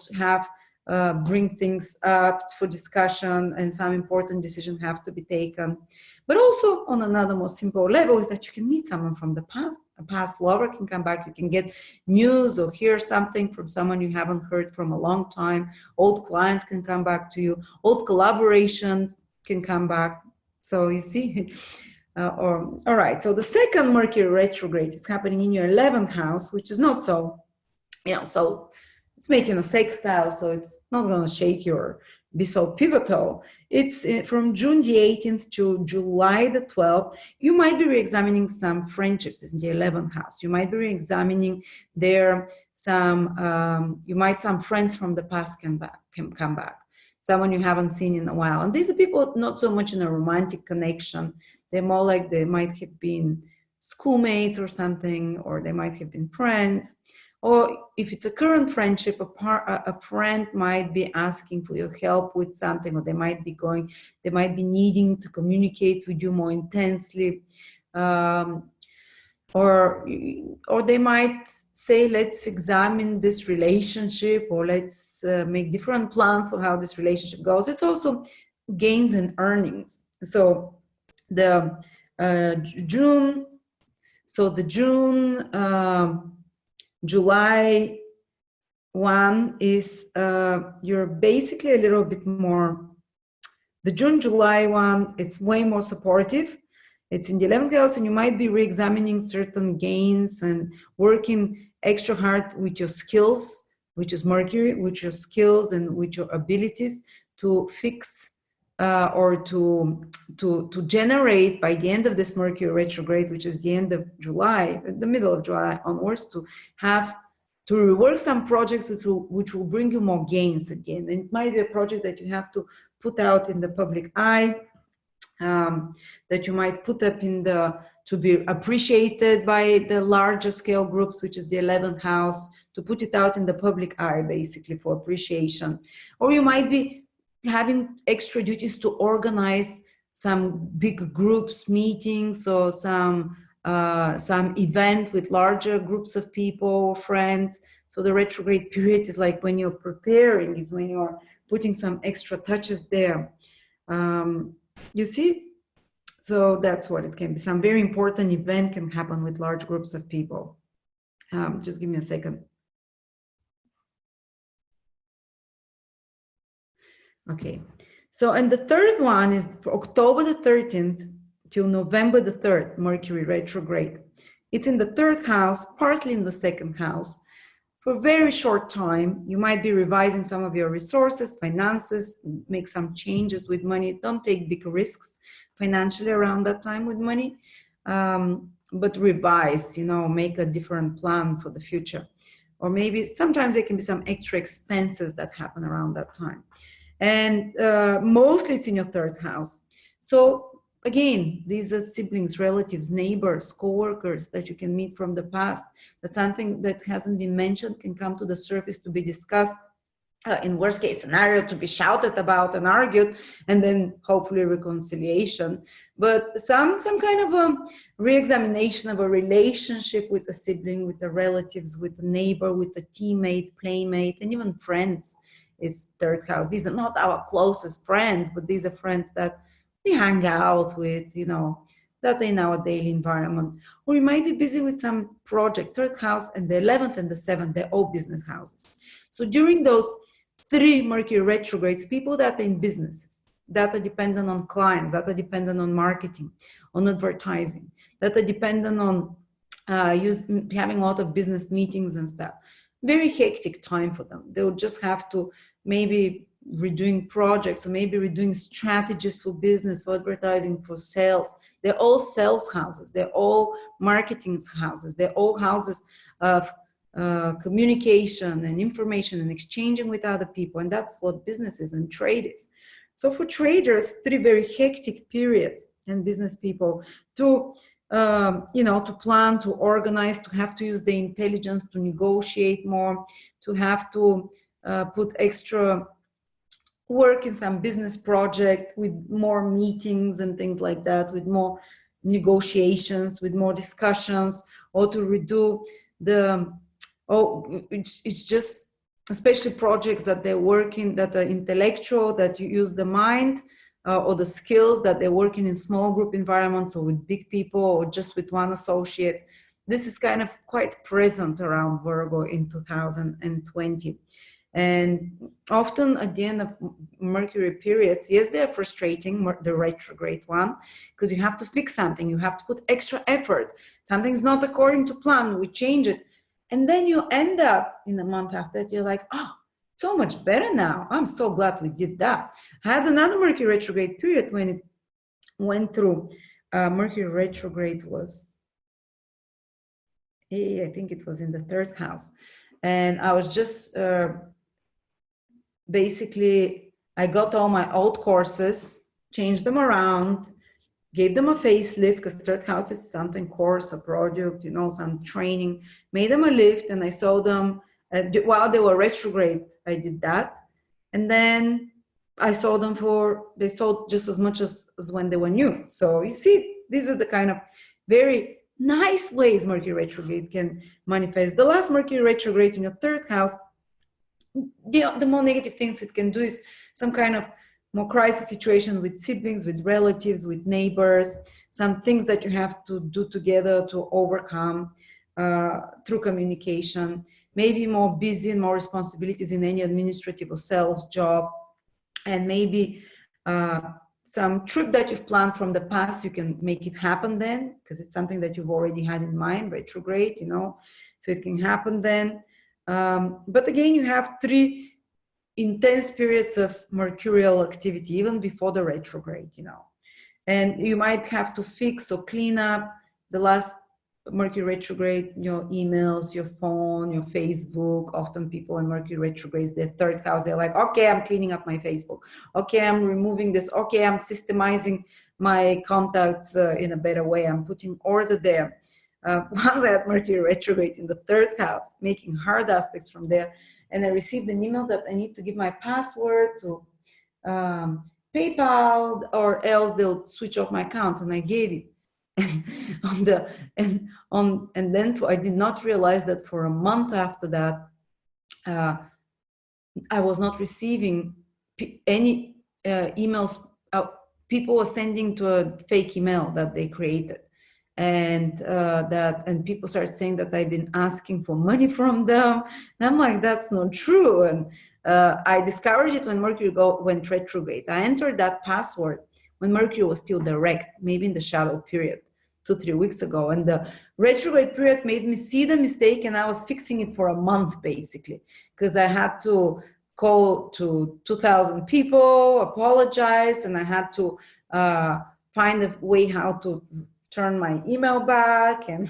Speaker 1: bring things up for discussion, and some important decisions have to be taken. But also on another more simple level is that you can meet someone from the past. A past lover can come back. You can get news or hear something from someone you haven't heard from a long time. Old clients can come back to you. Old collaborations can come back. So you see, all right. So the second Mercury retrograde is happening in your 11th house, which is not so, so it's making a sextile, so it's not going to shake you or be so pivotal. It's from June the 18th to July the 12th. You might be re-examining some friendships. It's in the 11th house. You might be re-examining some friends from the past can come back. Someone you haven't seen in a while. And these are people not so much in a romantic connection. They're more like they might have been schoolmates or something, or they might have been friends. Or if it's a current friendship, a friend might be asking for your help with something, or they might be needing to communicate with you more intensely. Or they might say, let's examine this relationship, or let's make different plans for how this relationship goes. It's also gains and earnings. So the July 1 is you're basically a little bit more, the July 1, it's way more supportive. It's in the 11th house, and you might be re-examining certain gains and working extra hard with your skills which is Mercury, which your skills and which your abilities to fix or to generate by the end of this Mercury retrograde, which is the end of July, the middle of July onwards, to have to rework some projects which will bring you more gains again. And it might be a project that you have to put out in the public eye, that you might put up in the to be appreciated by the larger scale groups, which is the 11th house, to put it out in the public eye, basically for appreciation. Or you might be having extra duties to organize some big groups meetings or some event with larger groups of people, friends. So the retrograde period is like when you're preparing, is when you're putting some extra touches there. You see? So that's what it can be. Some very important event can happen with large groups of people. Just give me a second. Okay. So, and the third one is for October the 13th till November the 3rd, Mercury retrograde. It's in the third house, partly in the second house. For a very short time, you might be revising some of your resources, finances, make some changes with money. Don't take big risks financially around that time with money, but revise, make a different plan for the future. Or maybe sometimes there can be some extra expenses that happen around that time. And mostly it's in your third house. So again, these are siblings, relatives, neighbors, co-workers that you can meet from the past. That something that hasn't been mentioned can come to the surface to be discussed. In worst case scenario, to be shouted about and argued, and then hopefully reconciliation. But some kind of a re-examination of a relationship with a sibling, with the relatives, with the neighbor, with the teammate, playmate, and even friends is third house. These are not our closest friends, but these are friends that we hang out with, that in our daily environment. Or you might be busy with some project. Third house and the 11th and the 7th, they're all business houses. So during those 3 Mercury retrogrades, people that are in businesses, that are dependent on clients, that are dependent on marketing, on advertising, that are dependent on having a lot of business meetings and stuff. Very hectic time for them. They'll just have to maybe redoing projects or maybe redoing strategies for business, for advertising, for sales. They're all sales houses. They're all marketing houses. They're all houses of communication and information and exchanging with other people. And that's what business is and trade is. So for traders, 3 very hectic periods, and business people to plan, to organize, to have to use the intelligence to negotiate more, to have to put extra work in some business project with more meetings and things like that, with more negotiations, with more discussions, or to redo it's just especially projects that they're working, that are intellectual, that you use the mind or the skills, that they're working in small group environments or with big people or just with one associate. This is kind of quite present around Virgo in 2020. And often at the end of Mercury periods, yes, they're frustrating, the retrograde one, because you have to fix something, you have to put extra effort. Something's not according to plan, we change it. And then you end up in a month after that, you're like, oh, so much better now. I'm so glad we did that. I had another Mercury retrograde period when it went through. Mercury retrograde was, I think it was in the 3rd house. And I was just basically, I got all my old courses, changed them around, gave them a facelift, because 3rd house is something course, a product, some training, made them a lift, and I sold them while they were retrograde. I did that. And then I sold them they sold just as much as when they were new. So you see, these are the kind of very nice ways Mercury retrograde can manifest. The last Mercury retrograde in your 3rd house, the more negative things it can do is some kind of more crisis situation with siblings, with relatives, with neighbors, some things that you have to do together to overcome through communication, maybe more busy and more responsibilities in any administrative or sales job, and maybe some trip that you've planned from the past, you can make it happen then, because it's something that you've already had in mind, retrograde, so it can happen then. But again, you have 3 intense periods of mercurial activity, even before the retrograde, you know. And you might have to fix or clean up the last Mercury retrograde, your emails, your phone, your Facebook. Often people in Mercury retrogrades, their 3rd house, they're like, okay, I'm cleaning up my Facebook. Okay, I'm removing this. Okay, I'm systemizing my contacts in a better way. I'm putting order there. Once I had Mercury retrograde in the 3rd house, making hard aspects from there, and I received an email that I need to give my password to PayPal, or else they'll switch off my account, and I gave it. And then I did not realize that for a month after that, I was not receiving any emails. People were sending to a fake email that they created, and people started saying that I've been asking for money from them. And I'm like, that's not true. And I discovered it when Mercury went retrograde. I entered that password when Mercury was still direct, maybe in the shadow period, 2-3 weeks ago. And the retrograde period made me see the mistake, and I was fixing it for a month, basically, because I had to call to 2,000 people, apologize, and I had to find a way how to turn my email back, and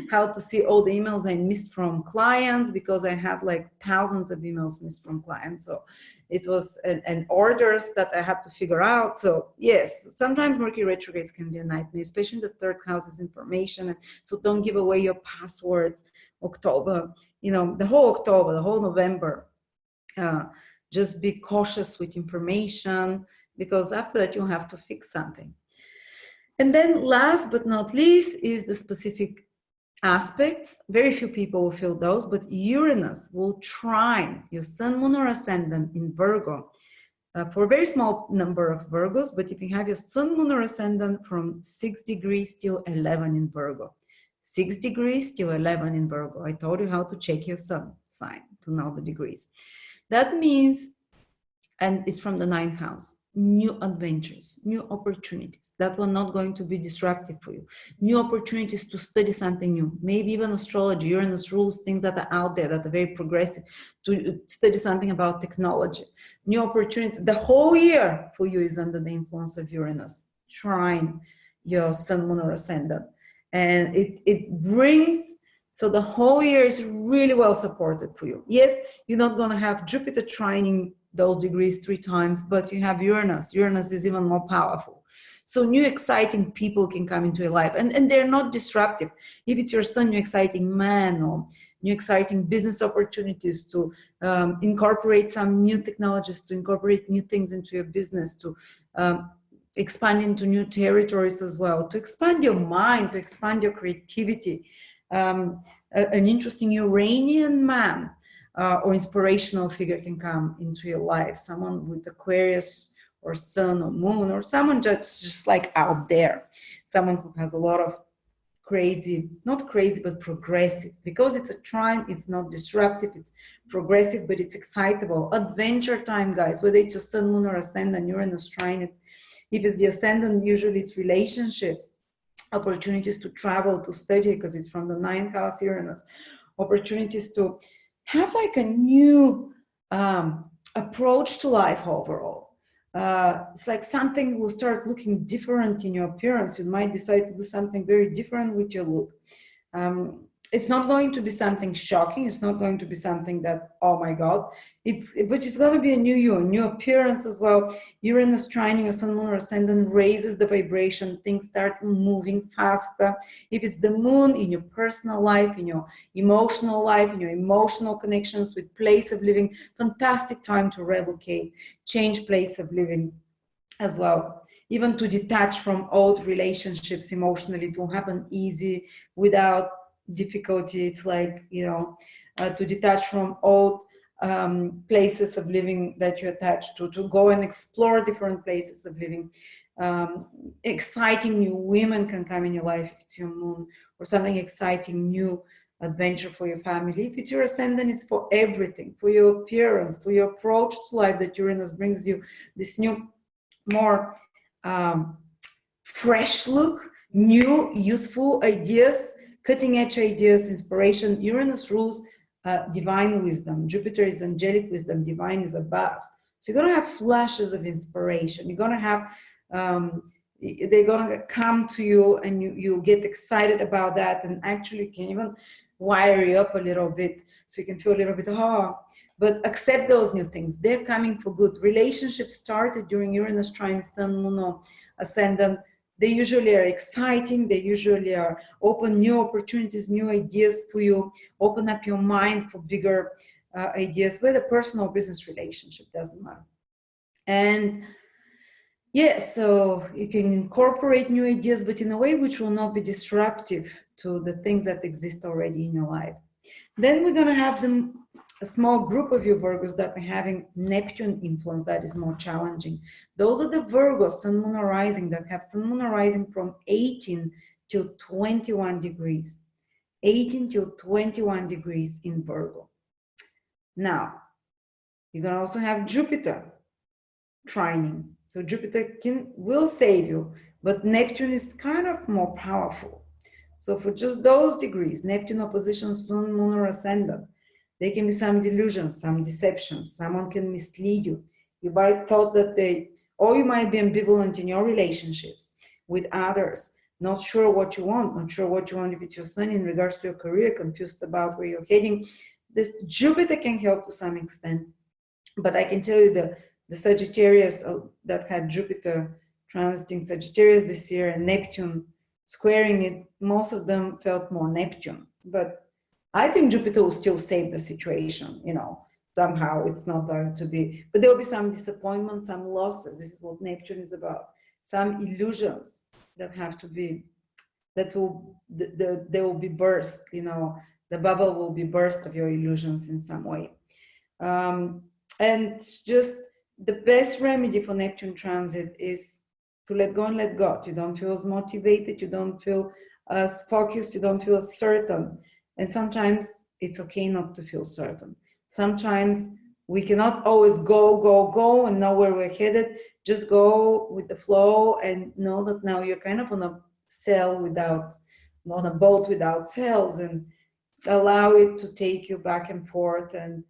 Speaker 1: how to see all the emails I missed from clients, because I had like thousands of emails missed from clients. So it was and orders that I had to figure out. So yes, sometimes Mercury retrogrades can be a nightmare, especially in the 3rd house's information. So don't give away your passwords. October, you know, the whole October, the whole November, just be cautious with information, because after that you'll have to fix something. And then last but not least is the specific aspects. Very few people will feel those, but Uranus will trine your sun, moon, or ascendant in Virgo for a very small number of Virgos. But if you have your sun, moon, or ascendant from 6 degrees till 11 in Virgo, 6 degrees till 11 in Virgo, I told you how to check your sun sign to know the degrees. That means, and it's from the 9th house, new adventures, new opportunities that were not going to be disruptive for you, new opportunities to study something new, maybe even astrology, Uranus rules, things that are out there that are very progressive, to study something about technology, new opportunities. The whole year for you is under the influence of Uranus, trine your sun, moon, or ascendant. And it brings, so the whole year is really well supported for you. Yes, you're not going to have Jupiter trining those degrees 3 times, but you have Uranus. Uranus is even more powerful. So new exciting people can come into your life, and they're not disruptive. If it's your son, new exciting man, or new exciting business opportunities to incorporate some new technologies, to incorporate new things into your business, to expand into new territories as well, to expand your mind, to expand your creativity. An interesting Uranian man or inspirational figure can come into your life, someone with Aquarius or sun or moon, or someone that's just like out there, someone who has a lot of crazy, not crazy, but progressive, because it's a trine, it's not disruptive, it's progressive, but it's excitable. Adventure time, guys, whether it's your sun, moon, or ascendant, Uranus trine it. If it's the ascendant, usually it's relationships, opportunities to travel, to study, because it's from the 9th house Uranus, opportunities to have like a new approach to life overall. It's like something will start looking different in your appearance. You might decide to do something very different with your look. It's not going to be something shocking. It's not going to be something that, oh my God, but it's going to be a new you, a new appearance as well. Uranus trining a sun, moon, or ascendant raises the vibration. Things start moving faster. If it's the moon in your personal life, in your emotional life, in your emotional connections with place of living, fantastic time to relocate, change place of living as well. Even to detach from old relationships emotionally, it will happen easy without difficulty. It's like, you know, to detach from old places of living that you're attached to go and explore different places of living. Exciting new women can come in your life if it's your moon, or something exciting, new adventure for your family. If it's your ascendant, it's for everything, for your appearance, for your approach to life, that Uranus brings you this new, more fresh look, new youthful ideas, cutting edge ideas, inspiration. Uranus rules divine wisdom. Jupiter is angelic wisdom, divine is above. So you're going to have flashes of inspiration. You're going to have, they're going to come to you, and you get excited about that, and actually can even wire you up a little bit so you can feel a little bit, but accept those new things. They're coming for good. Relationships started during Uranus trine Sun, Moon, Ascendant. They usually are exciting. They usually are open new opportunities, new ideas for you, open up your mind for bigger ideas, whether personal or business relationship, doesn't matter. And yes, so you can incorporate new ideas, but in a way which will not be disruptive to the things that exist already in your life. Then we're going to have a small group of you Virgos that are having Neptune influence that is more challenging. Those are the Virgos, Sun, Moon, or Rising, that have Sun, Moon, or Rising from 18 to 21 degrees. 18 to 21 degrees in Virgo. Now, you're going to also have Jupiter trining. So Jupiter will save you, but Neptune is kind of more powerful. So for just those degrees, Neptune opposition Sun, Moon, or Ascendant, there can be some delusions, some deceptions. Someone can mislead you. You might thought that or you might be ambivalent in your relationships with others, not sure what you want, not sure what you want if it's your Sun in regards to your career, confused about where you're heading. This Jupiter can help to some extent, but I can tell you the Sagittarius that had Jupiter transiting Sagittarius this year and Neptune squaring it, most of them felt more Neptune. But I think Jupiter will still save the situation, somehow it's not going to be, but there will be some disappointment, some losses. This is what Neptune is about. Some illusions that have to be, they will be burst, the bubble will be burst of your illusions in some way. And just the best remedy for Neptune transit is to let go and let God. You don't feel as motivated, you don't feel as focused, you don't feel as certain. And sometimes it's okay not to feel certain. Sometimes we cannot always go and know where we're headed. Just go with the flow and know that now you're kind of on a boat without sails, and allow it to take you back and forth, and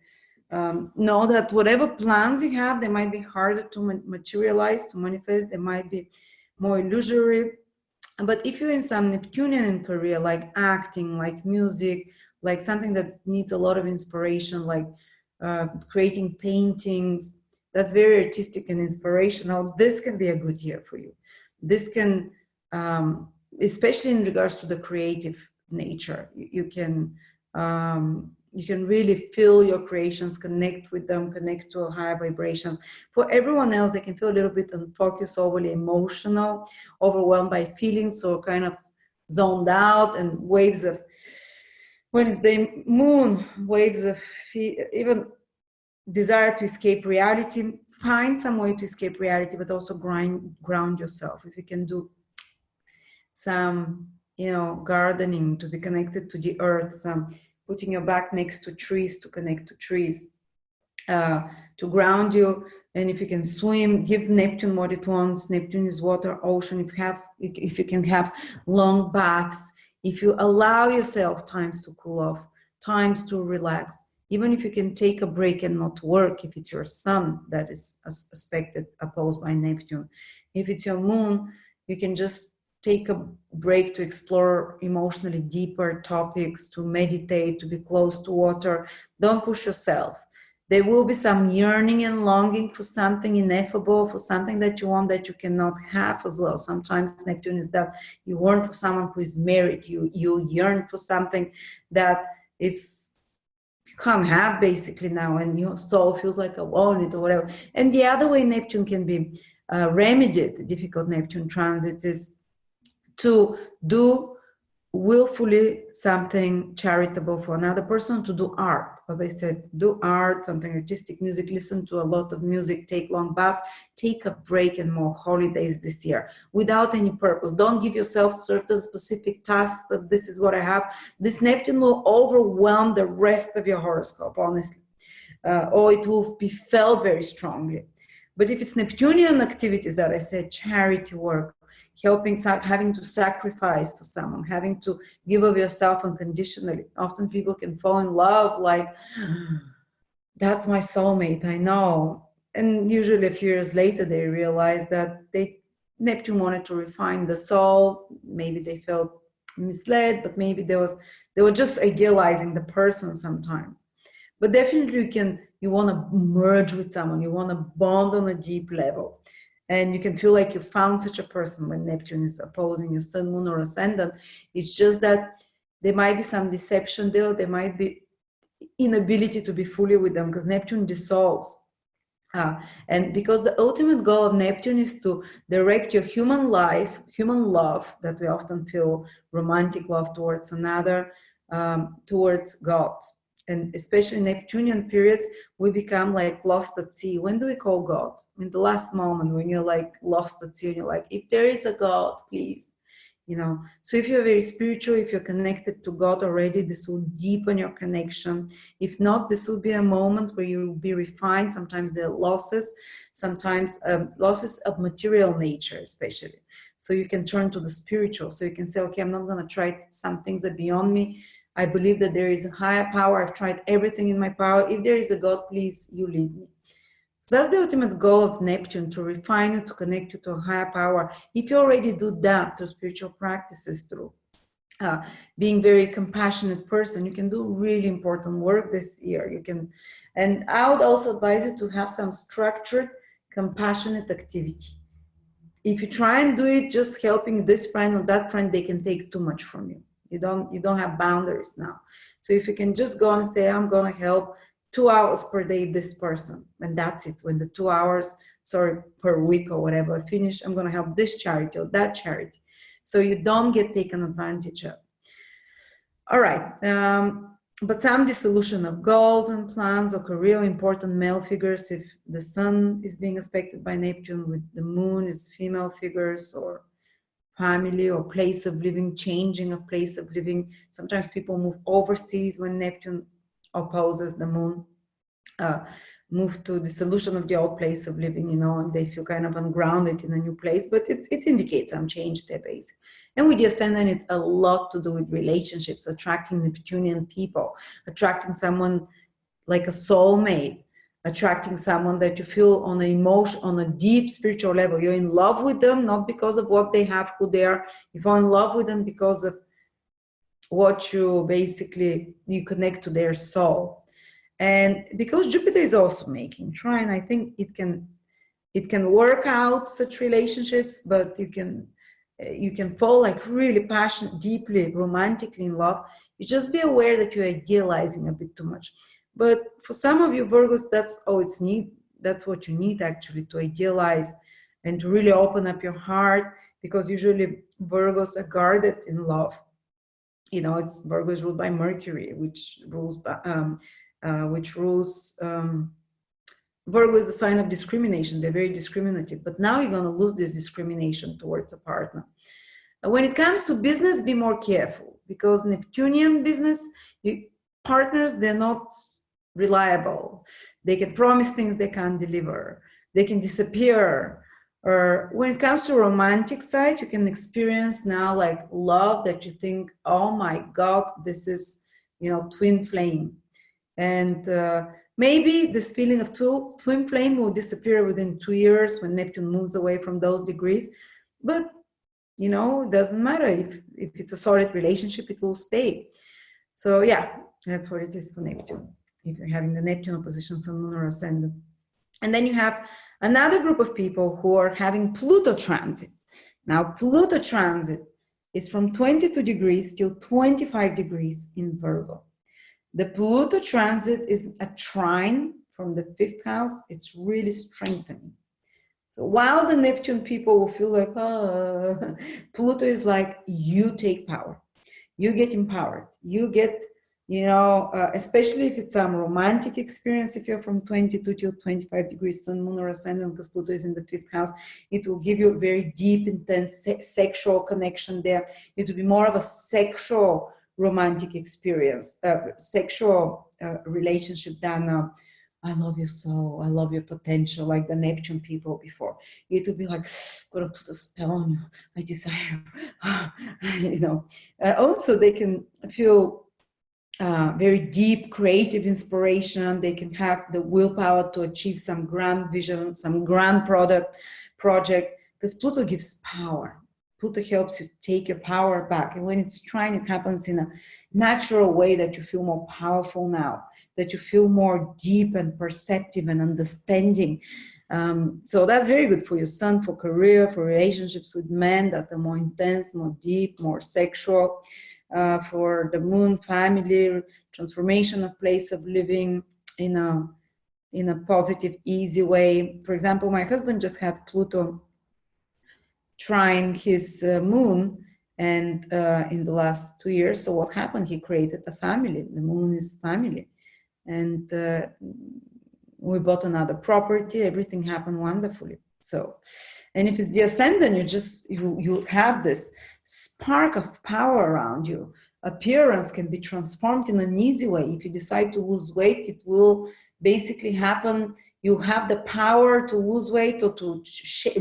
Speaker 1: know that whatever plans you have, they might be harder to materialize, to manifest, they might be more illusory. But if you're in some Neptunian career, like acting, like music, like something that needs a lot of inspiration, like creating paintings, that's very artistic and inspirational, this can be a good year for you. This can, especially in regards to the creative nature, you can really feel your creations, connect with them, connect to higher vibrations. For everyone else, they can feel a little bit unfocused, overly emotional, overwhelmed by feelings, so kind of zoned out, and waves of, when it's the moon, waves of even desire to escape reality. Find some way to escape reality, but also ground yourself. If you can do some, gardening to be connected to the earth, some putting your back next to trees to connect to trees, to ground you. And if you can swim, give Neptune what it wants. Neptune is water, ocean. If you can have long baths, if you allow yourself times to cool off, times to relax, even if you can take a break and not work, if it's your Sun that is aspected, opposed by Neptune. If it's your Moon, you can just take a break to explore emotionally deeper topics, to meditate, to be close to water. Don't push yourself. There will be some yearning and longing for something ineffable, for something that you want that you cannot have as well. Sometimes Neptune is that you yearn for someone who is married. You yearn for something that you can't have basically now, and your soul feels like I want it or whatever. And the other way Neptune can be remedied, the difficult Neptune transits, is to do willfully something charitable for another person, to do art. As I said, do art, something artistic, music, listen to a lot of music, take long baths, take a break and more holidays this year without any purpose. Don't give yourself certain specific tasks that this is what I have. This Neptune will overwhelm the rest of your horoscope, honestly, or it will be felt very strongly. But if it's Neptunian activities that I said, charity work, having to sacrifice for someone, having to give of yourself unconditionally. Often people can fall in love like, that's my soulmate, I know. And usually a few years later, they realize that Neptune wanted to refine the soul. Maybe they felt misled, but maybe they were just idealizing the person sometimes. But definitely you want to merge with someone, you want to bond on a deep level. And you can feel like you found such a person when Neptune is opposing your sun, moon, or ascendant. It's just that there might be some deception there, there might be inability to be fully with them because Neptune dissolves. And because the ultimate goal of Neptune is to direct your human life, human love, that we often feel romantic love towards another, towards God. And especially in Neptunian periods, we become like lost at sea. When do we call God? In the last moment, when you're like lost at sea, and you're like, if there is a God, please. So if you're very spiritual, if you're connected to God already, this will deepen your connection. If not, this will be a moment where you will be refined. Sometimes there are losses, sometimes losses of material nature, especially. So you can turn to the spiritual. So you can say, okay, I'm not going to try some things that are beyond me. I believe that there is a higher power. I've tried everything in my power. If there is a God, please, you lead me. So that's the ultimate goal of Neptune, to refine you, to connect you to a higher power. If you already do that through spiritual practices, through being very compassionate person, you can do really important work this year. And I would also advise you to have some structured, compassionate activity. If you try and do it just helping this friend or that friend, they can take too much from you. You don't have boundaries now. So if you can just go and say, I'm going to help 2 hours per day this person, and that's it. When the 2 hours, per week or whatever finish, I'm going to help this charity or that charity. So you don't get taken advantage of. All right. But some dissolution of goals and plans or career, important male figures, if the sun is being aspected by Neptune, with the moon is female figures, or family or place of living, changing a place of living. Sometimes people move overseas when Neptune opposes the moon, move to dissolution of the old place of living, and they feel kind of ungrounded in a new place, but it indicates some change there, basically. And with the ascendant, it a lot to do with relationships, attracting Neptunian people, attracting someone like a soulmate, attracting someone that you feel on a deep spiritual level. You're in love with them, not because of what they have, who they are. You fall in love with them because of what you connect to their soul. And because Jupiter is also making trine, I think it can work out such relationships, but you can fall like really passionate, deeply, romantically in love. You just be aware that you're idealizing a bit too much. But for some of you Virgos, that's what you need, actually, to idealize and to really open up your heart, because usually Virgos are guarded in love. Virgo is ruled by Mercury, which rules Virgo is the sign of discrimination. They're very discriminative, but now you're going to lose this discrimination towards a partner. When it comes to business, be more careful, because Neptunian business partners, they're not reliable. They can promise things they can't deliver. They can disappear. Or when it comes to romantic side, you can experience now like love that you think, oh my God, this is, twin flame. And maybe this feeling of twin flame will disappear within 2 years when Neptune moves away from those degrees. But, it doesn't matter. If it's a solid relationship, it will stay. So yeah, that's what it is for Neptune, if you're having the Neptune opposition Sun, Moon, or Ascendant. And then you have another group of people who are having Pluto transit. Now, Pluto transit is from 22 degrees till 25 degrees in Virgo. The Pluto transit is a trine from the 5th house. It's really strengthening. So while the Neptune people will feel like, oh, Pluto is like, you take power. You get empowered. You get, especially if it's some romantic experience, if you're from 22 to 25 degrees Sun, Moon, or Ascendant, because Pluto is in the 5th house, it will give you a very deep, intense sexual connection there. It will be more of a sexual romantic experience, sexual relationship than I love your soul, I love your potential, like the Neptune people before. It will be like, gonna put a spell on you. I desire, you know. Also, they can feel very deep creative inspiration. They can have the willpower to achieve some grand vision, some grand project, because Pluto gives power. Pluto helps you take your power back. And when it's trine, it happens in a natural way that you feel more powerful now, that you feel more deep and perceptive and understanding. So that's very good for your sun, for career, for relationships with men that are more intense, more deep, more sexual. For the moon, family, transformation of place of living in a positive, easy way. For example, my husband just had Pluto trine his moon, and in the last 2 years. So what happened? He created a family. The moon is family, and we bought another property. Everything happened wonderfully. So, and if it's the ascendant, you have this spark of power around you. Appearance can be transformed in an easy way. If you decide to lose weight, it will basically happen. You have the power to lose weight or to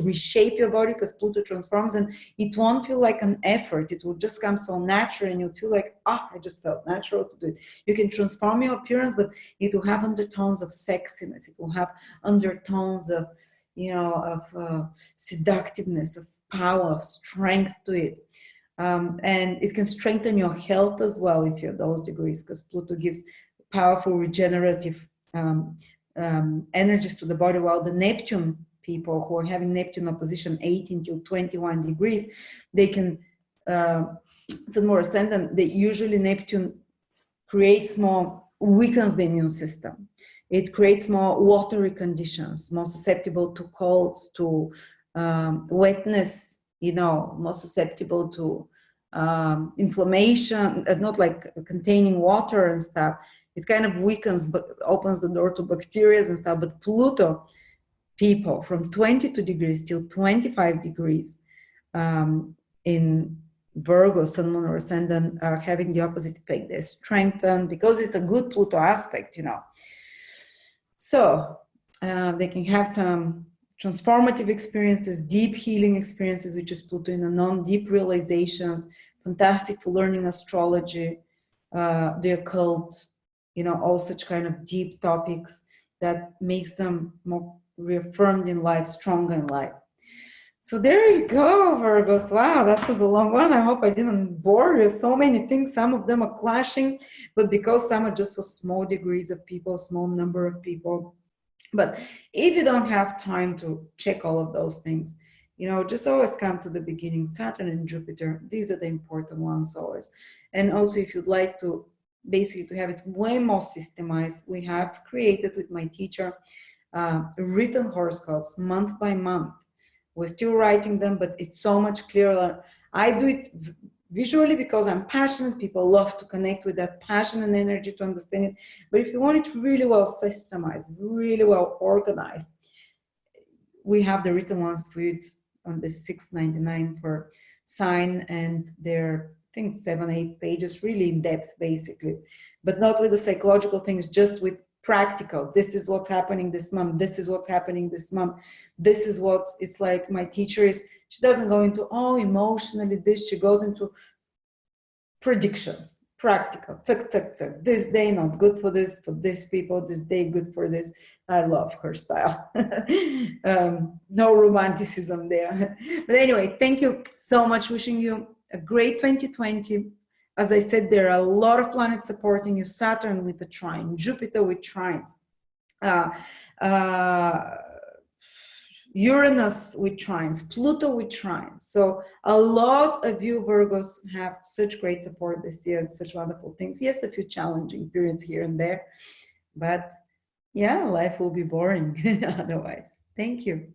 Speaker 1: reshape your body, because Pluto transforms, and it won't feel like an effort. It will just come so natural, and you'll feel like, I just felt natural to do it. You can transform your appearance, but it will have undertones of sexiness. It will have undertones of, seductiveness, of power, of strength to it. And it can strengthen your health as well if you're those degrees, because Pluto gives powerful regenerative energies to the body, while the Neptune people who are having Neptune opposition 18 to 21 degrees, they can, it's more ascendant, they usually Neptune weakens the immune system. It creates more watery conditions, more susceptible to colds, to wetness, more susceptible to inflammation, not like containing water and stuff. It kind of weakens, but opens the door to bacteria and stuff. But Pluto people from 22 degrees till 25 degrees in Virgo, Sun, Moon, or Ascendant are having the opposite effect. They're strengthened because it's a good Pluto aspect, So they can have some transformative experiences, deep healing experiences, which is Pluto in a non-deep realizations, fantastic for learning astrology, the occult, all such kind of deep topics that makes them more reaffirmed in life, stronger in life. So there you go, Virgos. Wow, that was a long one. I hope I didn't bore you. So many things. Some of them are clashing, but because some are just for small degrees of people, small number of people. But if you don't have time to check all of those things, just always come to the beginning. Saturn and Jupiter, these are the important ones always. And also, if you'd like to basically to have it way more systemized, we have created with my teacher written horoscopes month by month. We're still writing them, but it's so much clearer. I do it visually because I'm passionate. People love to connect with that passion and energy to understand it. But if you want it really well systemized, really well organized, we have the written ones for you. It's on the $6.99 per sign, and they're, I think, 7-8 pages, really in depth, basically, but not with the psychological things, just with practical. This is what's happening this month. This is what's happening this month. This is what's, it's like my teacher is, she doesn't go into, emotionally this, she goes into predictions, practical, this day not good for this people, this day good for this. I love her style. No romanticism there. But anyway, thank you so much. Wishing you a great 2020. As I said, there are a lot of planets supporting you. Saturn with a trine, Jupiter with trines, Uranus with trines, Pluto with trines. So a lot of you Virgos have such great support this year and such wonderful things. Yes, a few challenging periods here and there, but yeah, life will be boring otherwise. Thank you.